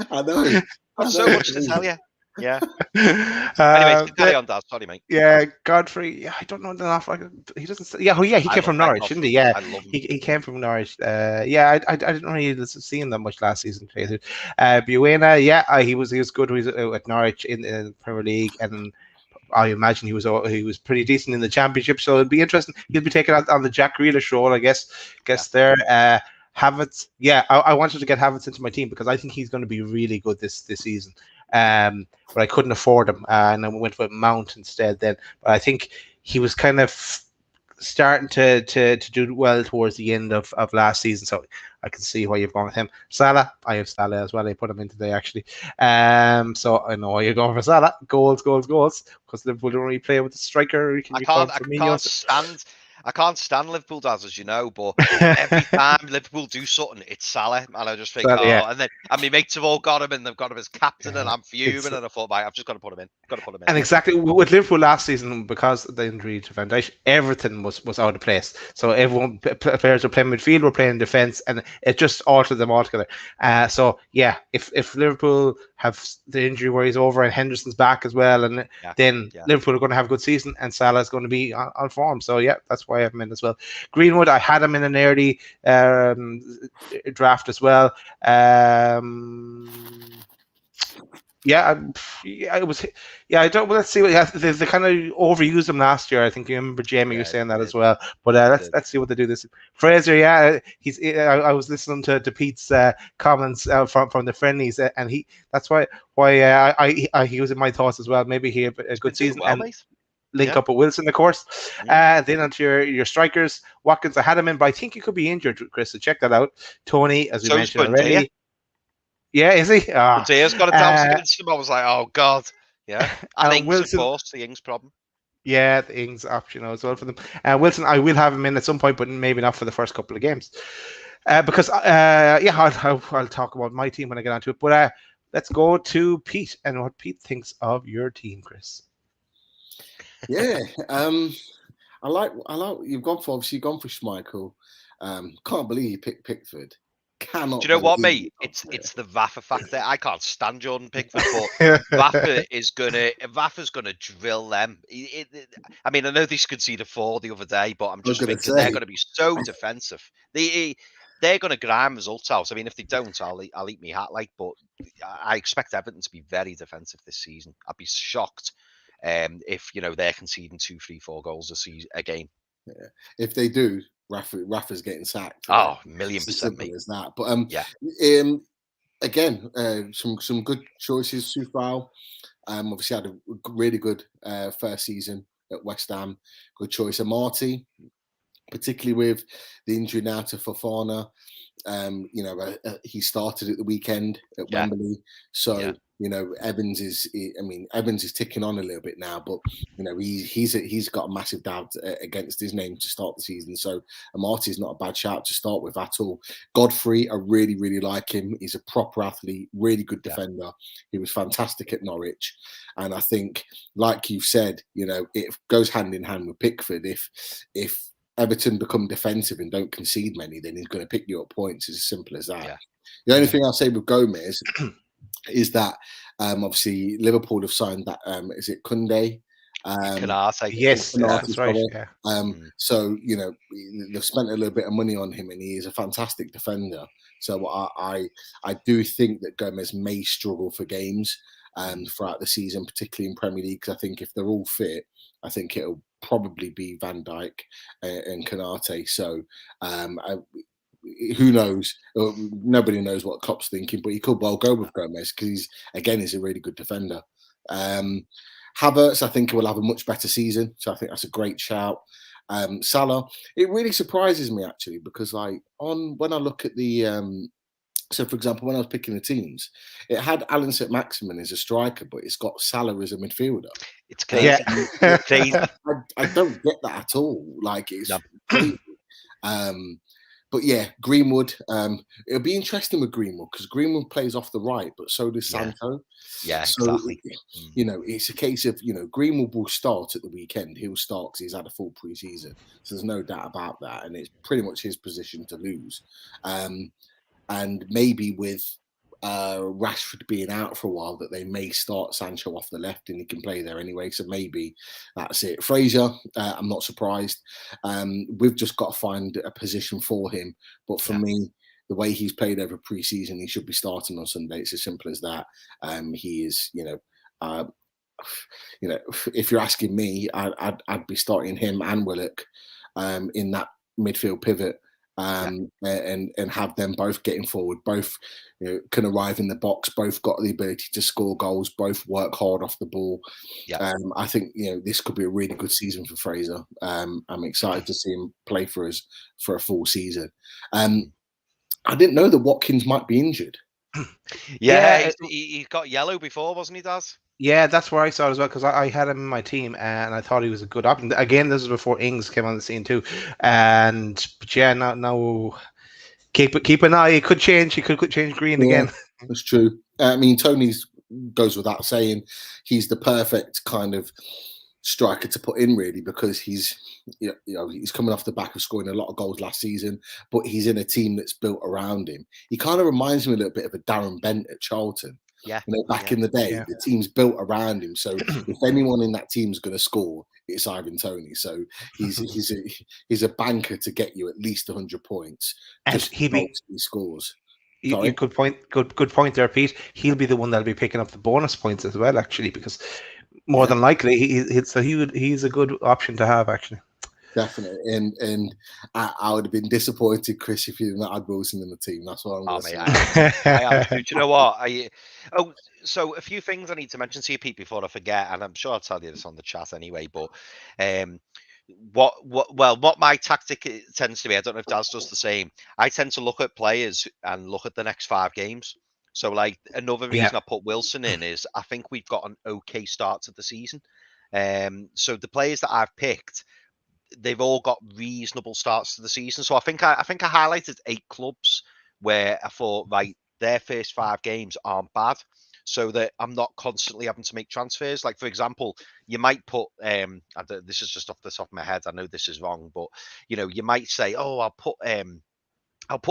I know. So much to tell you. Yeah. Anyway, so carry the- on, Dad. Sorry, mate. Yeah, Godfrey. Yeah, I don't know enough. He doesn't. Yeah, he I came love from Ben Norwich, didn't he? Godfrey. Yeah, I love him. he came from Norwich. Yeah, I didn't really see him that much last season. Buena, yeah, he was good. He was at Norwich in the Premier League, and I imagine he was pretty decent in the Championship. So it'd be interesting. He'll be taking out on the Jack Grealish role, I guess. There. Havertz, yeah, I wanted to get Havertz into my team because I think he's going to be really good this season. But I couldn't afford him, and I went with Mount instead. Then, but I think he was kind of starting to do well towards the end of last season, so I can see why you've gone with him. Salah, I have Salah as well. I put him in today actually. So I know why you're going for Salah. Goals, because Liverpool don't really play with the striker. I can't stand Liverpool, Daz, as you know, but every time Liverpool do something, it's Salah, and I just think, yeah. And my mates have all got him, and they've got him as captain, and I'm fuming, and I thought, I've just got to put him in. And exactly with Liverpool last season, because of the injury to Van Dijk, everything was out of place. So players were playing midfield, were playing defence, and it just altered them altogether. So yeah, if Liverpool have the injury worries over and Henderson's back as well, and then Liverpool are going to have a good season, and Salah's going to be on form. So yeah, that's why I have him in as well. Greenwood, I had him in an early draft as well. It was. Yeah, I don't. Well, let's see what they kind of overused him last year. I think you remember Jamie was saying that as well. But let's see what they do this. Fraser, yeah, he's. I was listening to Pete's comments from the friendlies, and that's why he was in my thoughts as well. Maybe he had a good season and link up with Wilson, of course. Then onto your strikers, Watkins. I had him in, but I think he could be injured, Chris. So check that out. Tony, as we mentioned already. Yeah, is he? Tears got a down against him. I was like, oh god, yeah. And Ings, Wilson, of course, the Ings problem. Yeah, the Ings option as well for them. Wilson, I will have him in at some point, but maybe not for the first couple of games, because I'll talk about my team when I get onto it. But let's go to Pete and what Pete thinks of your team, Chris. Yeah, I like you've gone for Schmeichel. Can't believe you picked Pickford. Cannot. Do you know what, mate? It's the Rafa factor. I can't stand Jordan Pickford, but Rafa's gonna drill them. I mean, I know they conceded 4 the other day, but I'm just thinking they're gonna be so defensive. They're gonna grind results out. I mean, if they don't, I'll eat me hat but I expect Everton to be very defensive this season. I'd be shocked if they're conceding 2, 3, 4 goals a game. Yeah. If they do, Rafa's getting sacked. Oh, 1,000,000%, mate. As that. But again, some good choices. Sufal, obviously had a really good first season at West Ham. Good choice. Amati, particularly with the injury now to Fofana. He started at the weekend at Wembley, so Evans is ticking on a little bit now, but he's got a massive doubt against his name to start the season. So Amati is not a bad shout to start with at all. Godfrey, I really like him. He's a proper athlete, really good defender. He was fantastic at Norwich, and I think, like you've said, it goes hand in hand with Pickford. If Everton become defensive and don't concede many, then he's going to pick you up points. It's as simple as that. The only thing I'll say with Gomez is that obviously Liverpool have signed that. Is it Koundé? Konate. Yes, that's right. So they've spent a little bit of money on him, and he is a fantastic defender. So I do think that Gomez may struggle for games throughout the season, particularly in Premier League, because I think if they're all fit, I think it'll probably be Van Dijk and Konate. So who knows? Nobody knows what Klopp's thinking, but he could well go with Gomez because he's a really good defender. Havertz, I think, will have a much better season, so I think that's a great shout. Salah, it really surprises me actually, because when I look at the so, for example, when I was picking the teams, it had Alan St-Maximin as a striker, but it's got Salah as a midfielder. It's crazy. I don't get that at all. Like, it's crazy. But yeah, Greenwood. It'll be interesting with Greenwood because Greenwood plays off the right, but so does Sancho. Yeah, exactly. It's a case of Greenwood will start at the weekend. He'll start because he's had a full pre-season, so there's no doubt about that, and it's pretty much his position to lose. And maybe with Rashford being out for a while, that they may start Sancho off the left and he can play there anyway. So maybe that's it. Fraser, I'm not surprised. We've just got to find a position for him. But for me, the way he's played over pre-season, he should be starting on Sunday. It's as simple as that. He is, if you're asking me, I'd be starting him and Willock in that midfield pivot. And have them both getting forward, both can arrive in the box, both got the ability to score goals, both work hard off the ball. I think this could be a really good season for Fraser. I'm excited to see him play for us for a full season. I didn't know that Watkins might be injured. He got yellow before, wasn't he, Daz? Yeah, that's where I saw it as well, because I had him in my team and I thought he was a good option. Again, this was before Ings came on the scene too. But yeah, now keep an eye. It could change. He could change green again. That's true. I mean, Tony's goes without saying. He's the perfect kind of striker to put in, really, because he's he's coming off the back of scoring a lot of goals last season, but he's in a team that's built around him. He kind of reminds me a little bit of a Darren Bent at Charlton. Back in the day, the team's built around him. So if anyone in that team's going to score, it's Ivan Toney. So he's a banker to get you at least 100 points. And he scores. Good point there, Pete. He'll be the one that'll be picking up the bonus points as well, actually, because more than likely he's a good option to have, actually. Definitely, and I would have been disappointed, Chris, if you didn't add Wilson in the team. That's what I'm going to say. I am. Do you know what? So a few things I need to mention to you, Pete, before I forget, and I'm sure I'll tell you this on the chat anyway. But what my tactic tends to be, I don't know if Daz does the same. I tend to look at players and look at the next 5 games. So, like, another reason I put Wilson in is I think we've got an okay start to the season. So the players that I've picked, they've all got reasonable starts to the season. So I think I highlighted 8 clubs where I thought, right, their first 5 games aren't bad, so that I'm not constantly having to make transfers. Like, for example, you might put this is just off the top of my head, I know this is wrong, but you might say, oh, I'll put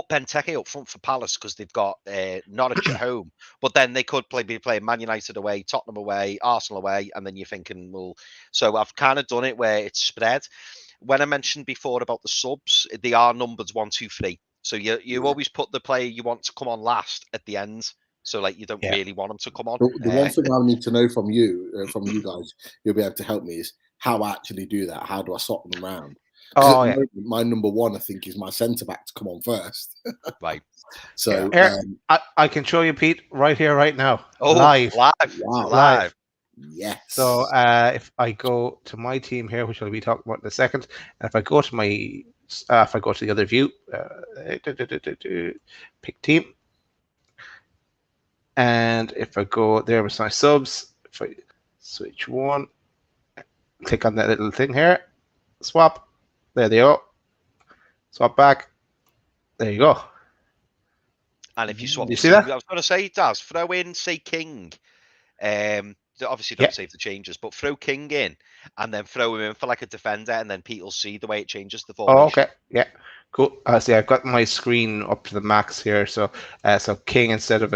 Benteke up front for Palace because they've got Norwich at home, but then they could be playing Man United away, Tottenham away, Arsenal away, and then you're thinking, well, so I've kind of done it where it's spread. When I mentioned before about the subs, they are numbered 1, 2, 3. So you always put the player you want to come on last at the end. So, like, you don't really want them to come on. The one thing I need to know from you guys, you'll be able to help me, is how I actually do that. How do I swap them around? My number 1, I think, is my centre back to come on first. Right. So I can show you, Pete, right here, right now. Live. Wow. Live. Yes. So if I go to my team here, which I'll be talking about in a second, and if I go to the other view, pick team, and if I go there with my subs, if I switch one, click on that little thing here, swap, there they go, swap back, there you go. And if you swap, you see that? I was going to say, Daz, throw in, say, King. Obviously don't save the changes, but throw King in and then throw him in for like a defender, and then Pete will see the way it changes the formation. Oh, okay, yeah, cool. See, I've got my screen up to the max here, so King instead of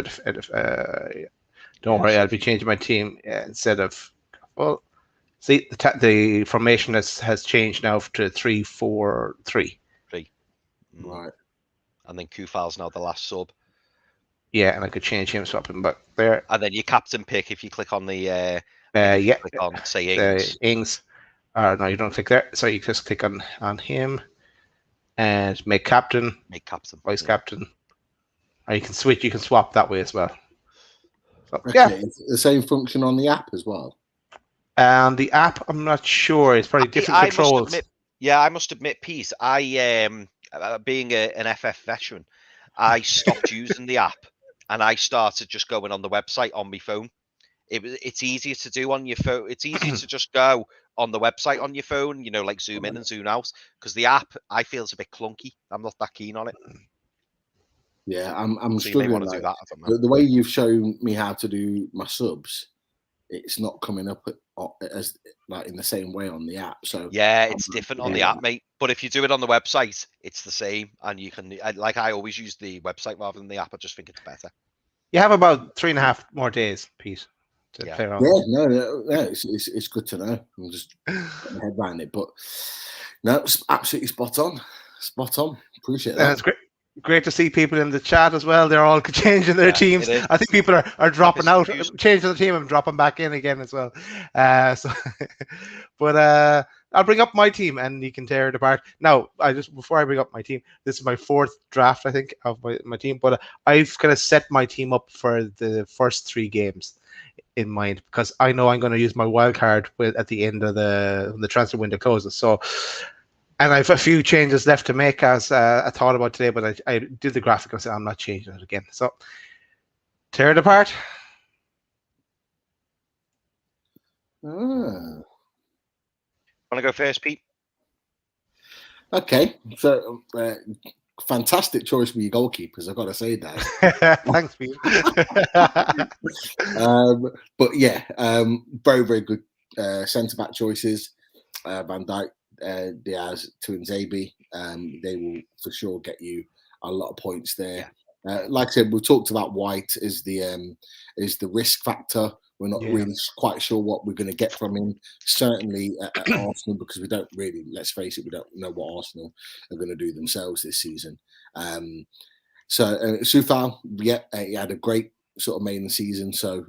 don't worry, I'll be changing my team instead of. Well, see, the formation has changed now to 3-4-3. Right, and then Kufal's now the last sub. Yeah, and I could change him, swap him back there. And then your captain pick, if you click on the click on, say, Ings. Ings. No, you don't click there. So you just click on him and make captain. Vice captain. Or you can switch. You can swap that way as well. So, it's the same function on the app as well. And the app, I'm not sure. It's probably different controls. I must admit, Pete, I being an FF veteran, I stopped using the app. And I started just going on the website on my phone. It's easier to do on your phone. It's easier to just go on the website on your phone, like zoom in and zoom out. Because the app, I feel, is a bit clunky. I'm not that keen on it. Yeah, I'm struggling. To do that, I don't know. The way you've shown me how to do my subs, it's not coming up as like in the same way on the app. So yeah, it's different on the app, mate. But if you do it on the website, it's the same, and you can. I always use the website rather than the app. I just think it's better. You have about 3.5 more days, Pete, to Yeah. play around. Yeah, no, it's good to know. I'm just getting my head around it, but no, it's absolutely spot on. Spot on. Appreciate And that. it's great to see people in the chat as well. They're all changing their teams. it is. I think people are dropping out, confused. changing the team and dropping back in again as well. But I'll bring up my team and you can tear it apart. Now, before I bring up my team, this is my 4th draft, I think, of my team. But I've kind of set my team up for the first 3 games in mind because I know I'm going to use my wild card at the end of when the transfer window closes. So. And I have a few changes left to make as I thought about today, but I did the graphic and said I'm not changing it again. So tear it apart. Want to go first, Pete? Okay, so fantastic choice with your goalkeepers. I've got to say that. Thanks, Pete. But yeah, very, very good centre back choices. Van Dijk, Diaz, Tuanzebe. They will for sure get you a lot of points there. Like I said, we talked about White as the risk factor. We're not really quite sure what we're going to get from him. Certainly at Arsenal, because we don't really, let's face it, we don't know what Arsenal are going to do themselves this season. So Soufal, he had a great sort of maiden season. So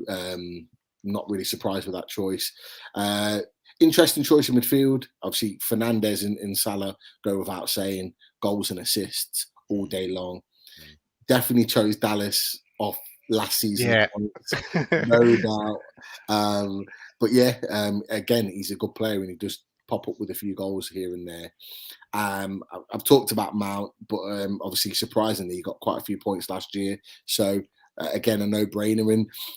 not really surprised with that choice. Interesting choice in midfield. Obviously, Fernandes and Salah go without saying. Goals and assists all day long. Definitely chose Dallas off last season. No doubt. But yeah, again, he's a good player and he does pop up with a few goals here and there. I've talked about Mount, but obviously, surprisingly, he got quite a few points last year. So again, a no-brainer.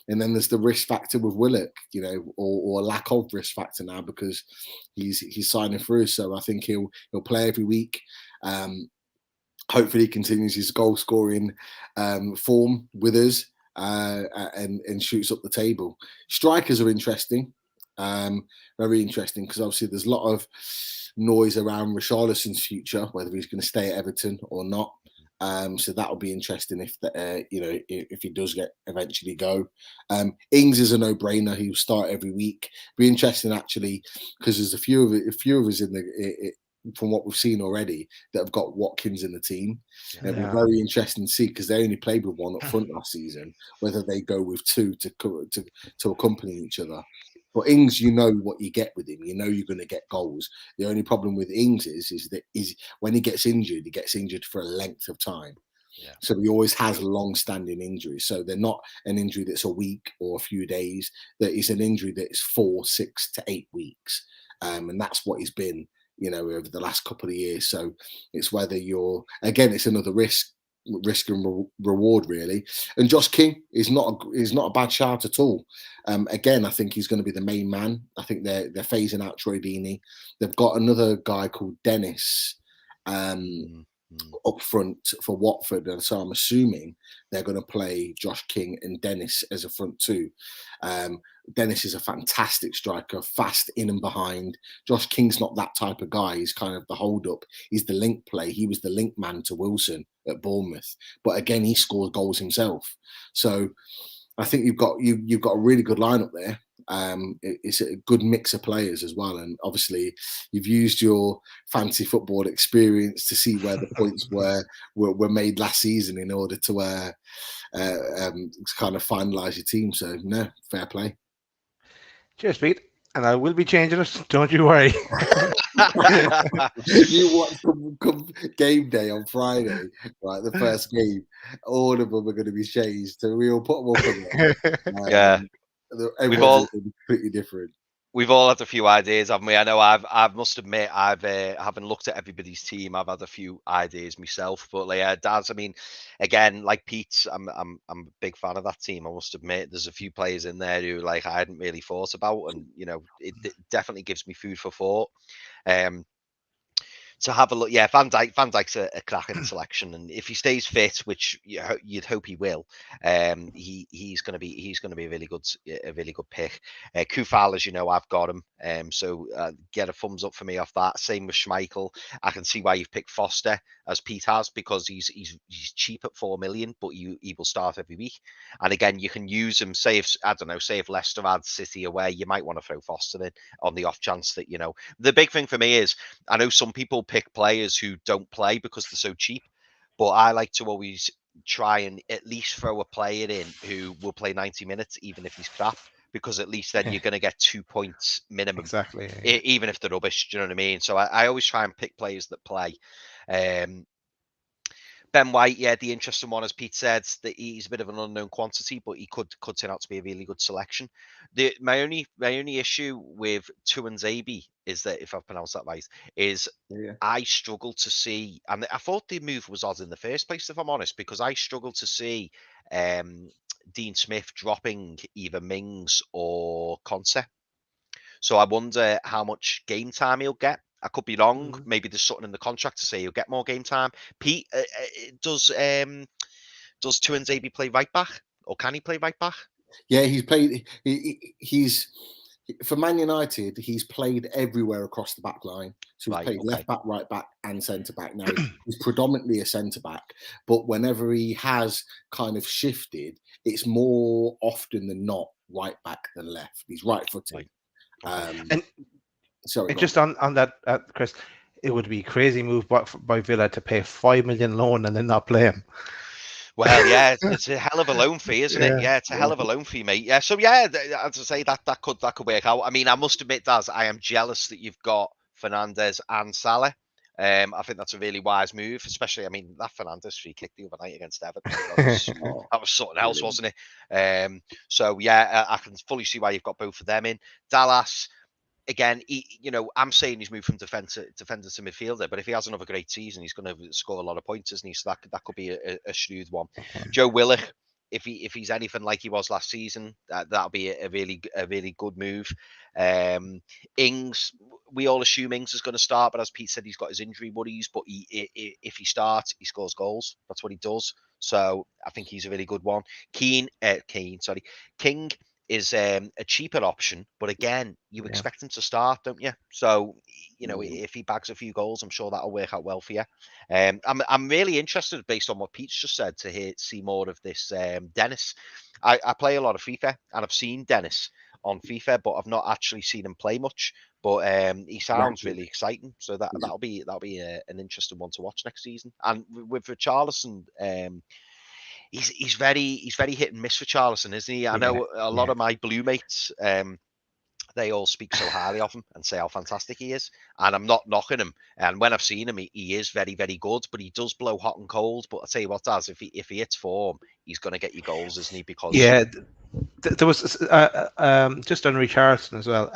And then there's the risk factor with Willock, or lack of risk factor now because he's signing through. So I think he'll play every week. Hopefully, he continues his goal-scoring form with us and shoots up the table. Strikers are interesting, very interesting because obviously there's a lot of noise around Richarlison's future, whether he's going to stay at Everton or not. So that'll be interesting if he does eventually go. Ings is a no-brainer. He'll start every week. Be interesting actually because there's a few of us from what we've seen already that have got Watkins in the team. It'll be very interesting to see because they only played with one up front last season. Whether they go with 2 to accompany each other. But Ings, you know what you get with him. You know you're going to get goals. The only problem with Ings is that when he gets injured for a length of time. Yeah. So he always has long-standing injuries. So they're not an injury that's a week or a few days. That is an injury that's 4, 6 to 8 weeks. And that's what he's been, over the last couple of years. So it's whether it's another risk and reward really. And Josh King is not a bad shout at all. Again, I think he's going to be the main man. I think they're phasing out Troy Deeney. They've got another guy called Dennis up front for Watford, and so I'm assuming they're going to play Josh King and Dennis as a front two. Dennis is a fantastic striker, fast in and behind. Josh King's not that type of guy. He's kind of the hold-up. He's the link play. He was the link man to Wilson at Bournemouth. But again, he scores goals himself. So I think you've got a really good lineup there. It's a good mix of players as well. And obviously, you've used your fantasy football experience to see where the points were made last season in order to kind of finalise your team. So, no, fair play. Cheers, Pete. And I will be changing it. Don't you worry. You watch come game day on Friday, right? The first game, all of them are going to be changed. So we'll put them up on yeah. We've all completely different. We've all had a few ideas, haven't we? I know I must admit I haven't looked at everybody's team. I've had a few ideas myself, but Daz, I mean, again, like Pete, I'm a big fan of that team. I must admit, there's a few players in there who I hadn't really thought about, and it definitely gives me food for thought. to have a look. Yeah, Van Dijk's a cracking selection, and if he stays fit, which you'd hope he will, he's going to be a really good pick. Kufal, as you know, I've got him, so get a thumbs up for me off that. Same with Schmeichel. I can see why you've picked Foster as Pete has, because he's cheap at 4 million, but he will start every week. And again, you can use him. Say if Leicester had City away, you might want to throw Foster in on the off chance that The big thing for me is, I know some people pick players who don't play because they're so cheap, but I like to always try and at least throw a player in who will play 90 minutes, even if he's crap, because at least then you're going to get 2 points minimum. Exactly. Even if they're rubbish, do you know what I mean? So I always try and pick players that play. Ben White, yeah, the interesting one, as Pete said, that he's a bit of an unknown quantity, but he could turn out to be a really good selection. My only issue with Tuanzebe is that, if I've pronounced that right, is I struggle to see, and I thought the move was odd in the first place, if I'm honest, because I struggle to see Dean Smith dropping either Mings or Conte. So I wonder how much game time he'll get. I could be wrong. Mm-hmm. Maybe there's something in the contract to say he'll get more game time. Pete, does Tuanzebe play right back, or can he play right back? Yeah, he's played. He's for Man United. He's played everywhere across the back line. So he's played left back, right back, and centre back. Now he's predominantly a centre back, but whenever he has kind of shifted, it's more often than not right back than left. He's right-footed. And just on that, Chris, it would be a crazy move by Villa to pay 5 million loan and then not play him. Well, yeah, it's a hell of a loan fee, isn't it? Yeah, it's a hell of a loan fee, mate. Yeah, so yeah, as I say, that could work out. I mean, I must admit, Daz, I am jealous that you've got Fernandes and Salah. I think that's a really wise move, especially, I mean, that Fernandes free kick the other night against Everton, that was something else, wasn't it? So yeah, I can fully see why you've got both of them in. Dallas, again, I'm saying he's moved from defender to midfielder, but if he has another great season, he's going to score a lot of points, isn't he? So that could be a shrewd one. Joe Willock, if he's anything like he was last season, that'll be a really good move. Ings, we all assume Ings is going to start, but as Pete said, he's got his injury worries. But if he starts, he scores goals. That's what he does. So I think he's a really good one. King is a cheaper option, but again, you expect him to start, don't you? So, if he bags a few goals, I'm sure that'll work out well for you. I'm really interested, based on what Pete's just said, to see more of this Dennis. I play a lot of FIFA, and I've seen Dennis on FIFA, but I've not actually seen him play much. But he sounds really exciting, so that'll be an interesting one to watch next season. And with Richarlison, he's very hit and miss for Richarlison, isn't he? I know a lot of my blue mates, they all speak so highly of him and say how fantastic he is. And I'm not knocking him. And when I've seen him, he is very, very good, but he does blow hot and cold. But I'll tell you what, Daz, if he hits form, he's going to get you goals, isn't he? Because there was just on Richarlison as well.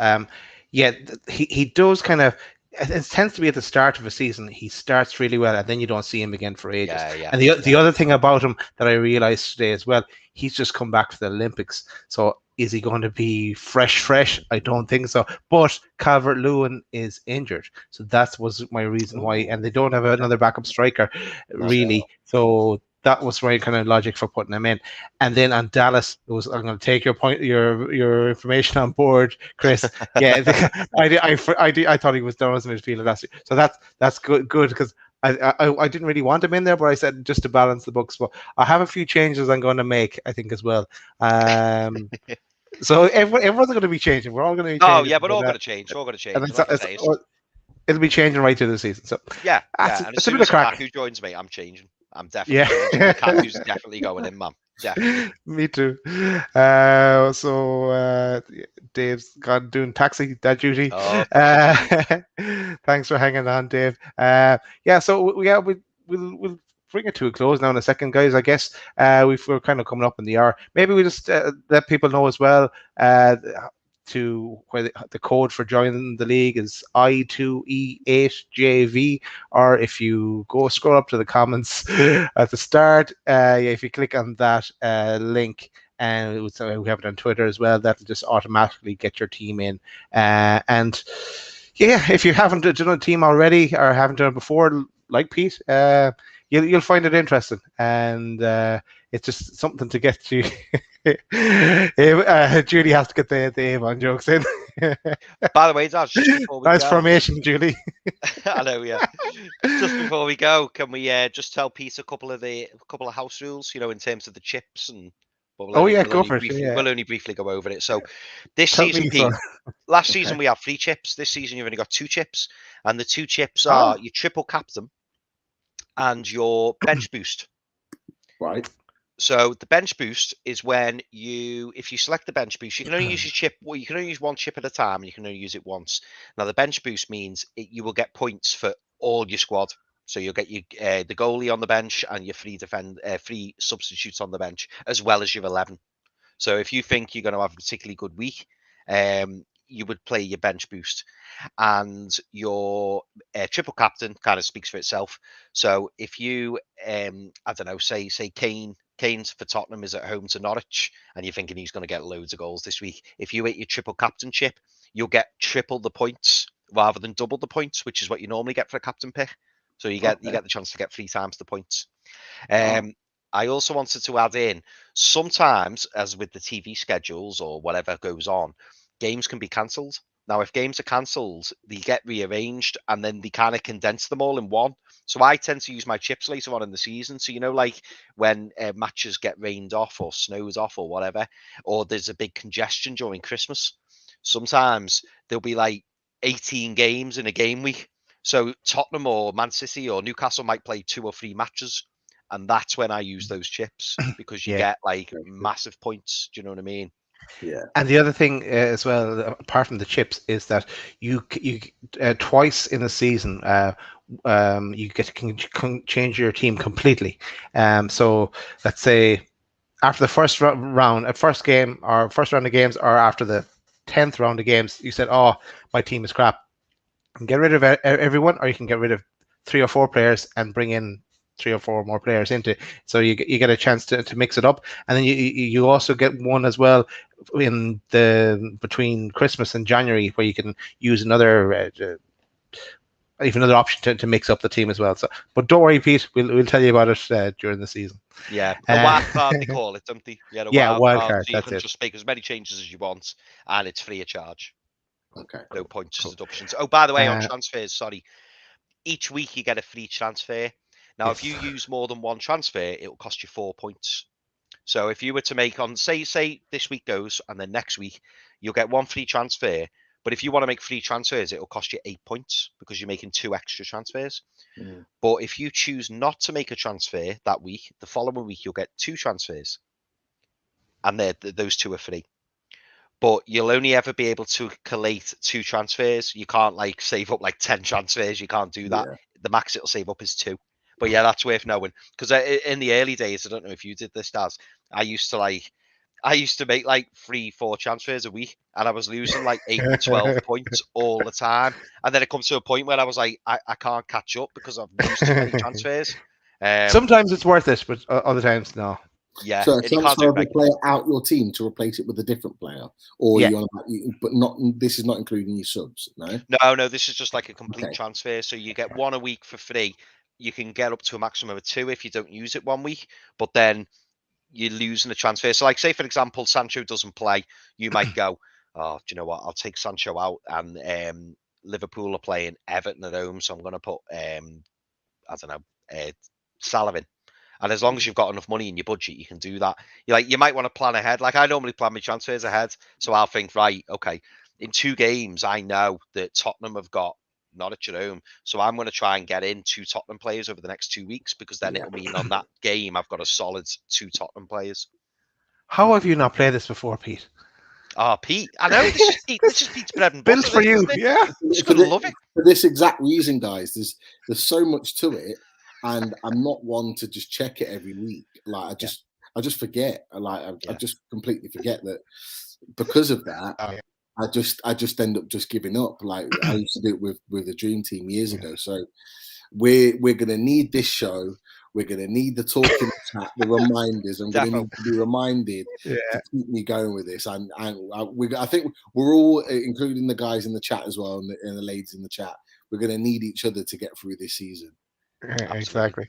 He does kind of. It tends to be at the start of a season, he starts really well, and then you don't see him again for ages. And the other thing about him that I realized today as well, he's just come back to the Olympics. So is he going to be fresh? I don't think so. But Calvert-Lewin is injured, so that was my reason why. And they don't have another backup striker, really. So that was my kind of logic for putting him in. And then on Dallas, I'm going to take your point, your information on board, Chris. Yeah, I thought he was down as a midfielder last year. So that's good because I didn't really want him in there, but I said just to balance the books. But I have a few changes I'm going to make, I think, as well. So everyone's going to be changing. We're all going to be changing. Oh yeah, but all going to change. All going to change. It'll be changing right through the season. So yeah. And as soon as Kaku joins me, I'm changing. I'm definitely Kaku's definitely going in, man. Definitely. Me too. So Dave's gone doing taxi dad duty. Thanks for hanging on, Dave. So we'll bring it to a close now in a second, guys. I guess we're kind of coming up in the hour. Maybe we just let people know as well to where the code for joining the league is I2E8JV, or if you go scroll up to the comments at the start, if you click on that link, and we have it on Twitter as well, that'll just automatically get your team in. And Yeah, if you haven't done a team already or haven't done it before, like Pete, you'll find it interesting, and it's just something to get you. Julie has to get the Avon jokes in. By the way, Dad, just before we Nice go, formation, Julie. I know, yeah. Just before we go, can we just tell Pete a couple of house rules, in terms of the chips, and but Oh yeah, go for it. Yeah, we'll only briefly go over it. So this tell season, me Pete, so. last Okay. season we had 3 chips. This season you've only got 2 chips, and the 2 chips Oh. are your triple captain and your bench boost. Right. So the bench boost is when if you select the bench boost, you can only use your chip. Well, you can only use 1 chip at a time, and you can only use it once. Now the bench boost means you will get points for all your squad. So you'll get the goalie on the bench and your free substitutes on the bench, as well as your 11. So if you think you're going to have a particularly good week, you would play your bench boost, and your triple captain kind of speaks for itself. So if you, I don't know, say Kane's for Tottenham is at home to Norwich, and you're thinking he's going to get loads of goals this week, if you hit your triple captain chip, you'll get triple the points rather than double the points, which is what you normally get for a captain pick. So you get the chance to get 3 times the points. I also wanted to add in, sometimes, as with the TV schedules or whatever goes on, games can be cancelled. Now, if games are cancelled, they get rearranged, and then they kind of condense them all in one. So I tend to use my chips later on in the season. So, like when matches get rained off or snows off or whatever, or there's a big congestion during Christmas, sometimes there'll be like 18 games in a game week. So Tottenham or Man City or Newcastle might play 2 or 3 matches. And that's when I use those chips, because you get like massive points. Do you know what I mean? Yeah. And the other thing as well, apart from the chips, is that you twice in a season you can change your team completely. So let's say after the first round, first game or first round of games, or after the 10th round of games, you said, "Oh, my team is crap." You can get rid of everyone, or you can get rid of 3 or 4 players and bring in 3 or 4 more players into it. So you get a chance to mix it up, and then you also get one as well in the between Christmas and January, where you can use another even another option to mix up the team as well. So, but don't worry, Pete, we'll tell you about it during the season. Yeah, a wild card they call it, don't they? Yeah, wild card. So you can just make as many changes as you want, and it's free of charge. Okay. No points, just deductions. Oh, by the way, on transfers, sorry, each week you get a free transfer. Now, if you use more than 1 transfer, it will cost you 4 points. So if you were to make on, say this week goes, and then next week you'll get 1 free transfer. But if you want to make 3 transfers, it will cost you 8 points, because you're making 2 extra transfers. But if you choose not to make a transfer that week, the following week you'll get 2 transfers, and those 2 are free. But you'll only ever be able to collate 2 transfers. You can't like save up like 10 transfers. You can't do that. The max it'll save up is 2. But yeah, that's worth knowing, because in the early days, I don't know if you did this, Daz, I used to make like 3-4 transfers a week, and I was losing like 8-12 points all the time. And then it comes to a point where I was like, I can't catch up because I've used too many transfers. Sometimes it's worth it, but other times no. Yeah, so transfer the player out your team to replace it with a different player, or but not. This is not including your subs, no. No. This is just like a complete transfer. So you get 1 a week for free. You can get up to a maximum of 2 if you don't use it 1 week, but then you're losing the transfer. So, like, say for example, Sancho doesn't play, you might go, "Oh, do you know what? I'll take Sancho out, and Liverpool are playing Everton at home, so I'm going to put I don't know, Salah in." And as long as you've got enough money in your budget, you can do that. You might want to plan ahead. Like I normally plan my transfers ahead, so I'll think, right, okay, in 2 games, I know that Tottenham have got Norwich at home, so I'm going to try and get in 2 Tottenham players over the next 2 weeks, because then it'll mean on that game I've got a solid 2 Tottenham players. How have you not played this before, Pete? Oh, Pete, I know this is Pete's bread and butter. Built for you, yeah. Just gonna love it for this exact reason, guys. There's so much to it, and I'm not one to just check it every week. Like I just forget. I just completely forget that. Because of that, I just end up just giving up. Like I used to do it with the Dream Team years ago. So we're gonna need this show. We're going to need the talk in the chat, the reminders. I'm going to need to be reminded to keep me going with this. And I think we're all, including the guys in the chat as well, and the ladies in the chat, we're going to need each other to get through this season. Exactly.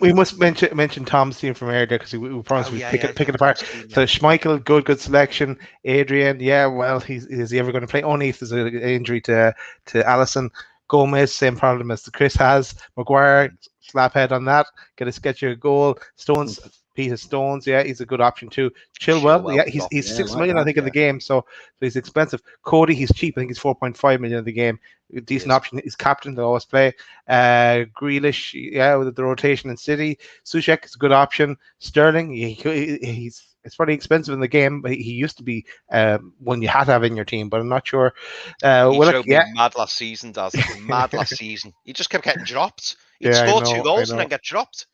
We must mention Tom's team from earlier because we promised we'd pick it apart. So Schmeichel, good selection. Adrian, well, is he ever going to play? Only if there's an injury to Allison. Gomez, same problem as the Chris has. Maguire, slap head on that. Get you a goal. Stones, Peter Stones, he's a good option too. Chilwell, he's 6 million, I think, in the game, so he's expensive. Cody, he's cheap. I think he's 4.5 million in the game. Decent option. He's captain to always play. Grealish, with the rotation in City. Soucek is a good option. Sterling, it's pretty expensive in the game, but he used to be one you had to have in your team, but I'm not sure. He drove me mad last season, mad last season. He just kept getting dropped. He'd score 2 goals and then get dropped.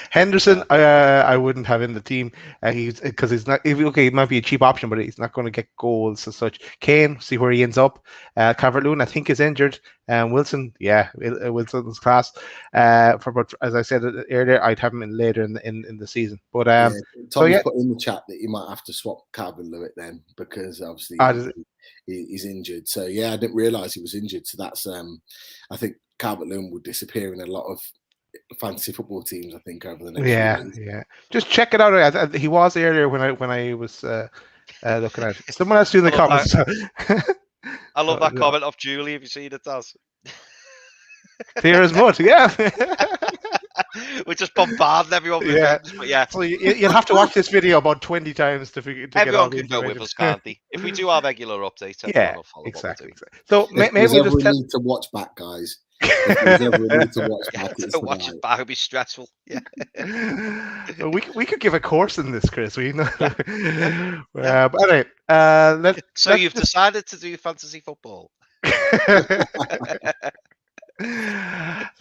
Henderson, I wouldn't have in the team. Because he's not. He might be a cheap option, but he's not going to get goals as such. Kane, see where he ends up. Calvert-Lewin, I think, is injured. Wilson, Wilson's class. But as I said earlier, I'd have him in later in the season. But Tom's put in the chat that you might have to swap Calvert-Lewin then, because obviously he's injured. So I didn't realise he was injured. So that's I think Calvert-Lewin will disappear in a lot of fantasy football teams, I think, over the next few years. Just check it out. He was earlier when I was looking at it. Someone else doing the comments. I love that comment of Julie. Have you seen it, Taz? Clear as mud. We're just bombarding everyone with things, but So you'll have to watch this video about 20 times to everyone get all the can go with us, can't they? If we do our regular updates, everyone will follow exactly. So maybe we'll just need to watch back, guys. If ever need to watch back, watch it back. It'll be stressful. Well, we could give a course in this, Chris. We know. But anyway, so you've decided to do fantasy football.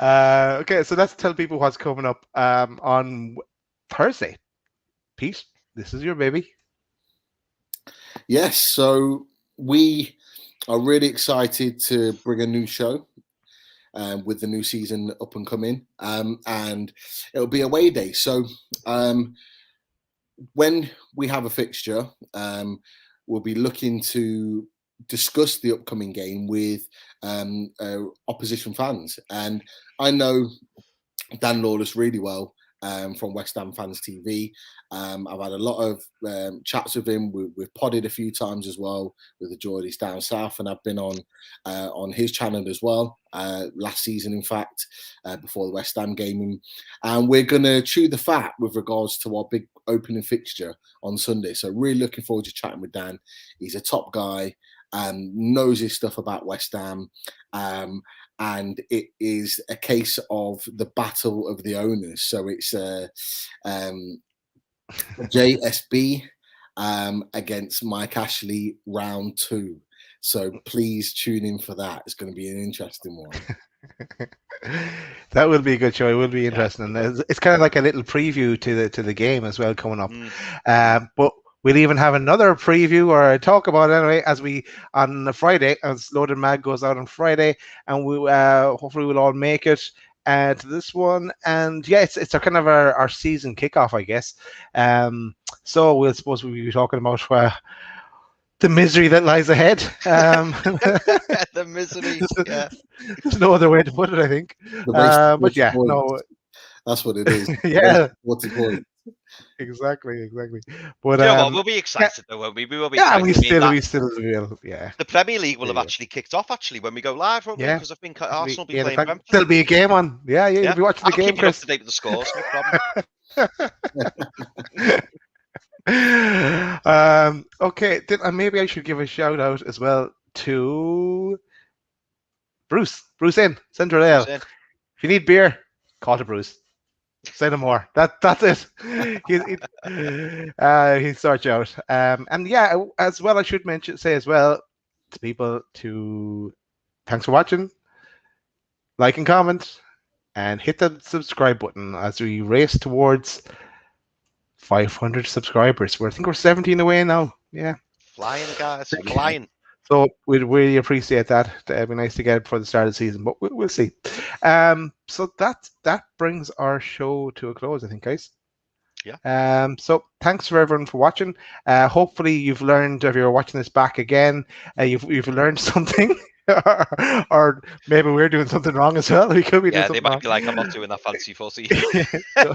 Okay, so let's tell people what's coming up on Thursday. Pete, this is your baby. Yes, so we are really excited to bring a new show with the new season up and coming, and it'll be away day. So when we have a fixture, we'll be looking to discuss the upcoming game with opposition fans. And I know Dan Lawless really well from West Ham Fans TV. I've had a lot of chats with him. We've podded a few times as well with the Geordies down south, and I've been on his channel as well last season, in fact, before the West Ham game. And we're going to chew the fat with regards to our big opening fixture on Sunday. So really looking forward to chatting with Dan. He's a top guy. Knows his stuff about West Ham, and it is a case of the battle of the owners. So it's JSB against Mike Ashley round 2. So please tune in for that. It's going to be an interesting one. That will be a good show. It will be interesting. It's kind of like a little preview to the game as well coming up. But we'll even have another preview or a talk about it anyway as we on the Friday, as Loaded Mag goes out on Friday, and we hopefully we'll all make it to this one. And it's a kind of our season kickoff, I guess. So we'll be talking about the misery that lies ahead. The misery. There's no other way to put it, I think. But that's what it is. What's the point? Exactly. But we'll be excited though, won't we? We will be. We still will. Yeah. The Premier League will have actually kicked off when we go live, won't we? Because I think Arsenal will be playing Brentford. There'll be a game on. You'll be watching the game, Chris. Up to date with the scores, no problem. Okay, maybe I should give a shout out as well to Bruce in Central Ale. If you need beer, call to Bruce. Say no more. That's it. He'll sort you out. And as well, I should say as well to people thanks for watching, like and comment, and hit the subscribe button as we race towards 500 subscribers. I think we're 17 away now. Yeah. Flying, guys. Flying. So we'd really appreciate that. It'd be nice to get it before the start of the season, but we'll see. So that brings our show to a close, I think, guys. Yeah. So thanks for everyone for watching. Hopefully you've learned, if you're watching this back again, you've learned something. Or maybe we're doing something wrong as well. We could be doing Yeah, they something might wrong. be like, I'm not doing that fancy fussy. So,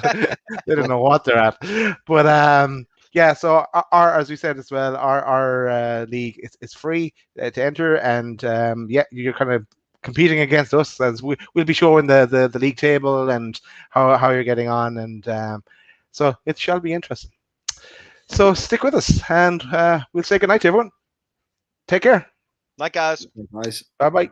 they don't know what they're at. But yeah, so our as we said as well, our league is free to enter, and yeah, you're kind of competing against us, as we'll be showing the league table and how you're getting on, and so it shall be interesting. So stick with us, and we'll say goodnight to everyone. Take care. Night, guys. Nice. Bye bye.